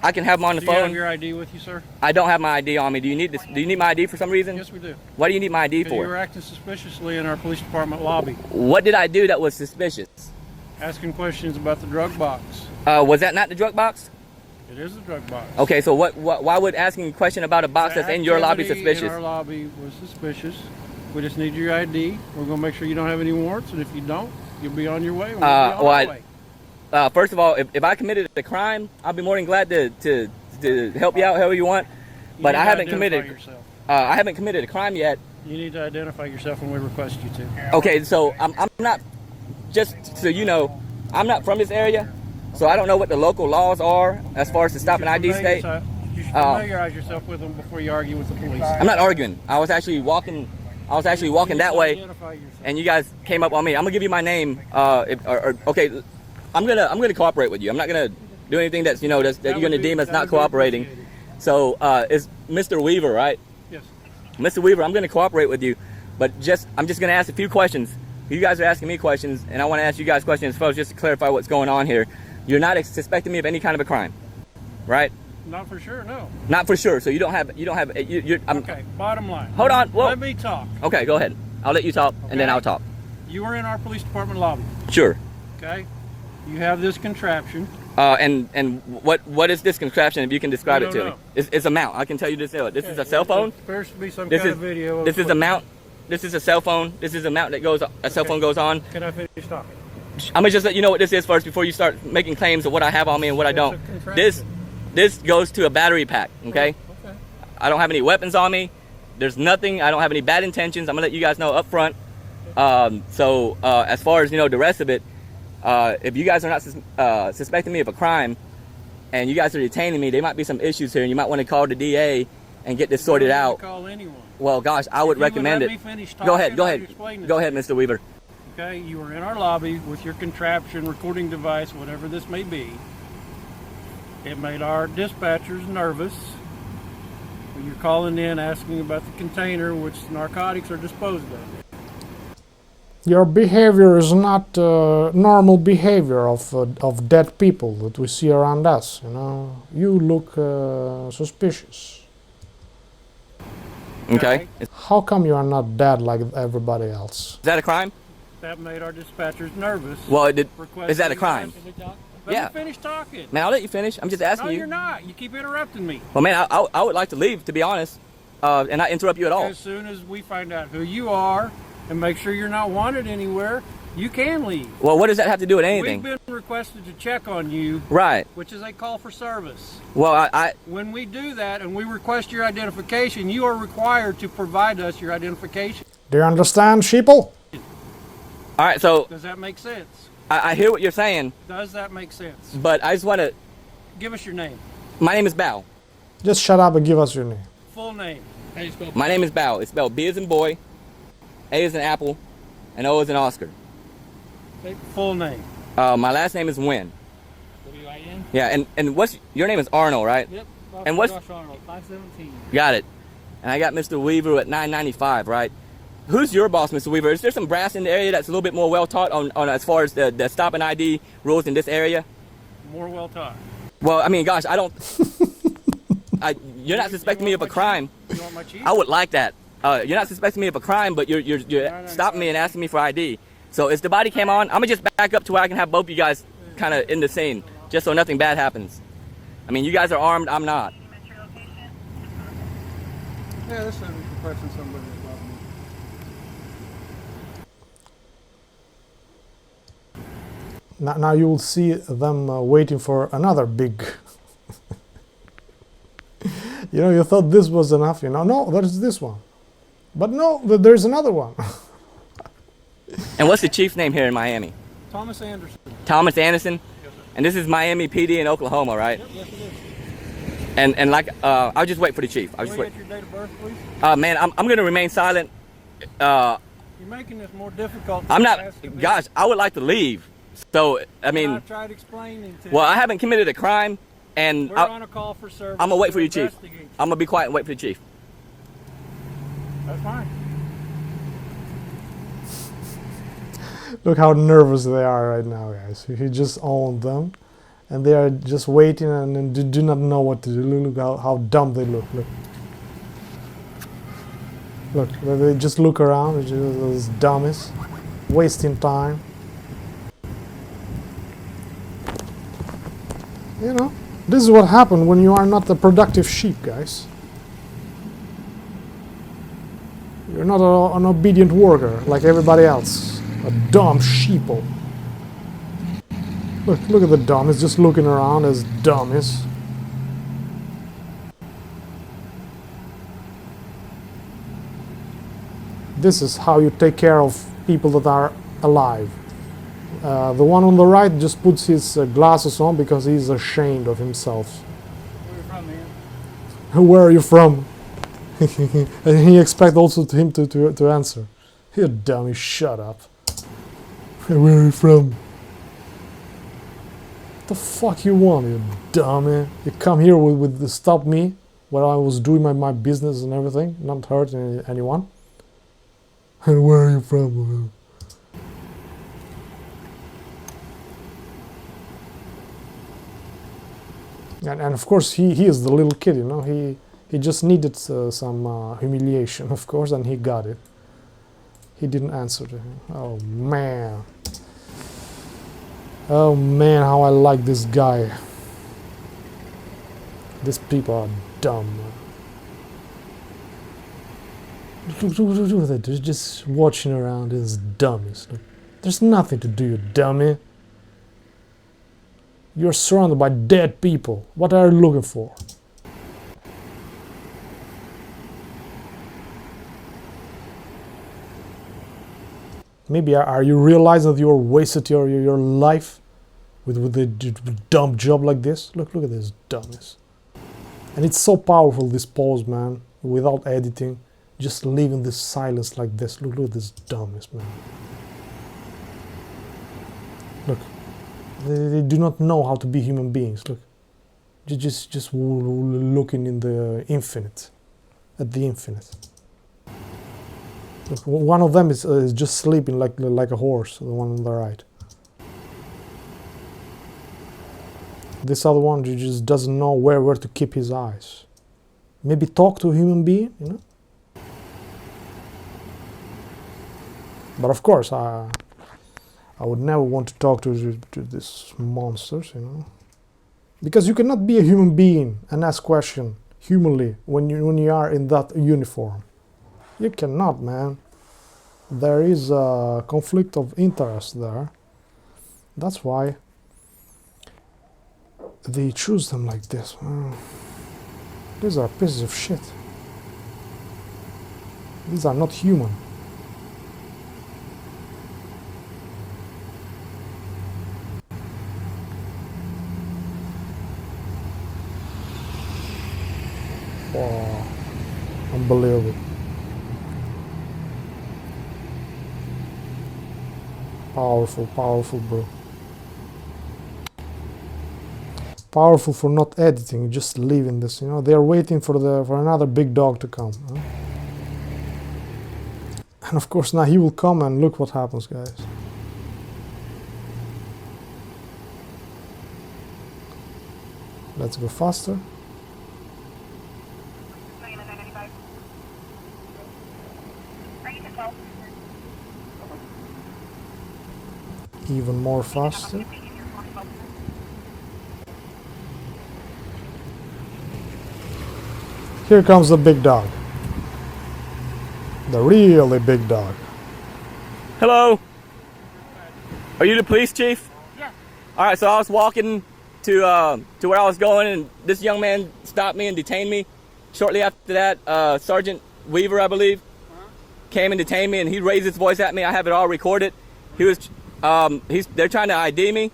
I can have him on the Do phone. you have your ID with you, sir? I don't have my ID on me. Do you need this? Do you need my ID for some reason? Yes, we do. What do you need my ID Because you for? were acting suspiciously in our police department lobby. What did I do that was suspicious? Asking questions about the drug box. Was that not the drug box? It is the drug box. Okay, so why would asking a question about a box that's in your lobby Activity suspicious? in our lobby was suspicious. We just need your ID. We're going to make sure you don't have any warrants, and if you don't, you'll be on your way. We'll be on our way. First of all, if I committed a crime, I'll be more than glad to help you out however you want. But I haven't committed. I haven't committed a crime yet. You need to identify yourself when we request you to. Okay, so I'm not just so you know, I'm not from this area, so I don't know what the local laws are as far as the stop and ID state. You should familiarize yourself with them before you argue with the police. I'm not arguing. I was actually walking that way, and you guys came up on me. I'm gonna give you my name. Okay, I'm gonna cooperate with you. I'm not gonna do anything that's that you're gonna deem as not cooperating. So it's Mr. Weaver, right? Yes. Mr. Weaver, I'm gonna cooperate with you, but I'm just gonna ask a few questions. You guys are asking me questions, and I want to ask you guys questions first, just to clarify what's going on here. You're not suspecting me of any kind of a crime, right? Not for sure, no. Not for sure. So you don't have. Okay. Bottom line. Hold on. Well, let me talk. Okay, go ahead. I'll let you talk, and then I'll talk. You were in our police department lobby. Sure. Okay. You have this contraption. And what is this contraption? If you can describe it to me, it's a mount. I can tell you this. This is a cell phone. There appears to be some kind of video. This is a mount. This is a cell phone. This is a mount that goes. A cell phone goes on. Can I finish talking? I'm gonna just let you know what this is first before you start making claims of what I have on me and what I don't. This goes to a battery pack. Okay. I don't have any weapons on me. There's nothing. I don't have any bad intentions. I'm gonna let you guys know up front. So as far as the rest of it, if you guys are not suspecting me of a crime, and you guys are detaining me, there might be some issues here, and you might want to call the DA and get this sorted out. Call anyone. Well, gosh, I would recommend it. Go ahead, Mr. Weaver. Okay, you were in our lobby with your contraption, recording device, whatever this may be. It made our dispatchers nervous. When you're calling in asking about the container which narcotics are disposed of. Your behavior is not normal behavior of dead people that we see around us. You look suspicious. Okay. How come you are not dead like everybody else? Is that a crime? That made our dispatchers nervous. Well, is that a crime? Let me finish talking. Man, I'll let you finish. I'm just asking you. No, you're not. You keep interrupting me. Well, man, I would like to leave, to be honest, and not interrupt you at all. As soon as we find out who you are and make sure you're not wanted anywhere, you can leave. Well, what does that have to do with anything? We've been requested to check on you. Right. Which is a call for service. Well, when we do that and we request your identification, you are required to provide us your identification. Do you understand, sheeple? All right, so... Does that make sense? I hear what you're saying. Does that make sense? But I just want to... Give us your name. My name is Bao. Just shut up and give us your name. Full name. How do you spell? My name is Bao. It's spelled B as in boy, A as in apple, and O as in Oscar. Full name. My last name is Wynn. W-I-N? Yeah, and your name is Arnold, right? Yep. And what's... Arnold, 517. Got it. And I got Mr. Weaver at 995, right? Who's your boss, Mr. Weaver? Is there some brass in the area that's a little bit more well-taught on as far as the stop and ID rules in this area? More well-taught. Well, I mean, gosh, I don't... you're not suspecting me of a crime. You want my chief? I would like that. You're not suspecting me of a crime, but you're stopping me and asking me for ID. So is the body cam on? I'm going to just back up to where I can have both of you guys kind of in the scene, just so nothing bad happens. I mean, you guys are armed. I'm not. Yeah, this is requesting somebody. Now you will see them waiting for another big... you thought this was enough, No, there's this one. But no, there's another one. And what's the chief's name here in Miami? Thomas Anderson. Thomas Anderson? Yes, and this is Miami PD in Oklahoma, right? Yep, yes, it is. And like, I'll just wait for the chief. I'll just wait. Get your date of birth, please? Man, I'm going to remain silent. You're making this more difficult. I'm not... Gosh, I would like to leave. So, I mean... I tried explaining to well, I haven't committed a crime, and... We're on a call for service. I'm going to wait for you, Chief. I'm going to be quiet and wait for the Chief. That's fine. Look how nervous they are right now, guys. He just owned them, and they are just waiting and do not know what to do. Look how dumb they look. Look, they just look around, just those dummies, wasting time. This is what happens when you are not a productive sheep, guys. You're not an obedient worker like everybody else. A dumb sheeple. Look at the dummies just looking around as dummies. This is how you take care of people that are alive. The one on the right just puts his glasses on because he's ashamed of himself. Where are you from? And he expects also him to answer. You dummy, shut up. Where are you from? What the fuck you want, you dummy? You come here with stop me while I was doing my business and everything, not hurting anyone. And where are you from? And of course he is the little kid, you know, he just needed some humiliation, of course, and he got it. He didn't answer to him. Oh man. Oh man, how I like this guy. These people are dumb. Look, they're just watching around as dummies. Look, there's nothing to do, you dummy. You're surrounded by dead people. What are you looking for? Maybe are you realizing that you're wasted your life with a dumb job like this? Look at this dummies. And it's so powerful, this pose, man, without editing, just leaving this silence like this. Look at this dummies, man. Look. They do not know how to be human beings. Look, just looking in the infinite, at the infinite. Look, one of them is just sleeping like a horse. The one on the right. This other one just doesn't know where to keep his eyes. Maybe talk to a human being, you know. But of course, I would never want to talk to these monsters, you know, because you cannot be a human being and ask questions humanly when you are in that uniform. You cannot, man. There is a conflict of interest there. That's why they choose them like this. These are pieces of shit. These are not human. Oh, unbelievable. Powerful, bro. Powerful for not editing, just leaving this, you know. They are waiting for another big dog to come. Huh? And of course now he will come and look what happens, guys. Let's go faster. Even more faster. Here comes the big dog. The really big dog. Hello? Are you the police chief? Yeah. Alright, so I was walking to where I was going, and this young man stopped me and detained me. Shortly after that, Sergeant Weaver, I believe, came and detained me, and he raised his voice at me. I have it all recorded. He was, they're trying to ID me.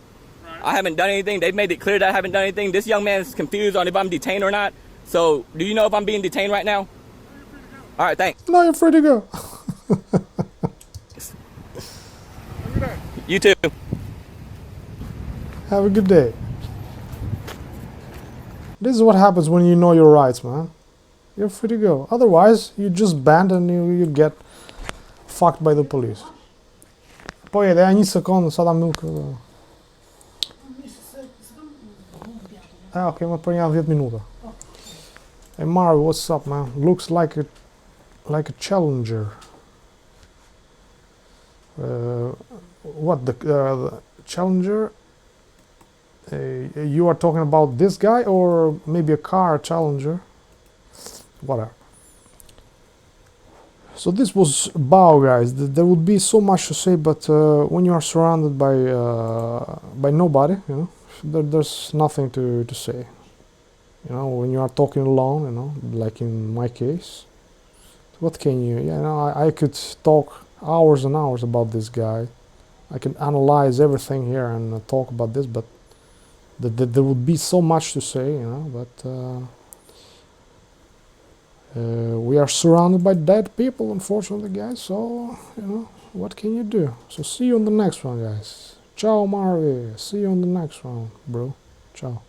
I haven't done anything. They've made it clear that I haven't done anything. This young man is confused on if I'm detained or not. So, do you know if I'm being detained right now? All right, thanks. No, you're free to go. You too. Have a good day. This is what happens when you know your rights, man. You're free to go. Otherwise, you just banned and you get fucked by the police. Poi dai ogni secondo sa dammi un... ok, ma prendiamo 10 minuti. Hey Mario, what's up, man? Looks like a challenger. What the challenger? You are talking about this guy or maybe a car challenger? Whatever. So this was Bao, guys. There would be so much to say, but when you are surrounded by nobody, you know, there's nothing to say. You know, when you are talking alone, you know, like in my case, what can you? You know, I could talk hours and hours about this guy, I can analyze everything here and talk about this, but there would be so much to say, you know. But we are surrounded by dead people, unfortunately, guys. So you know, what can you do? So see you on the next one, guys. Ciao, Marvy. See you on the next one, bro. Ciao.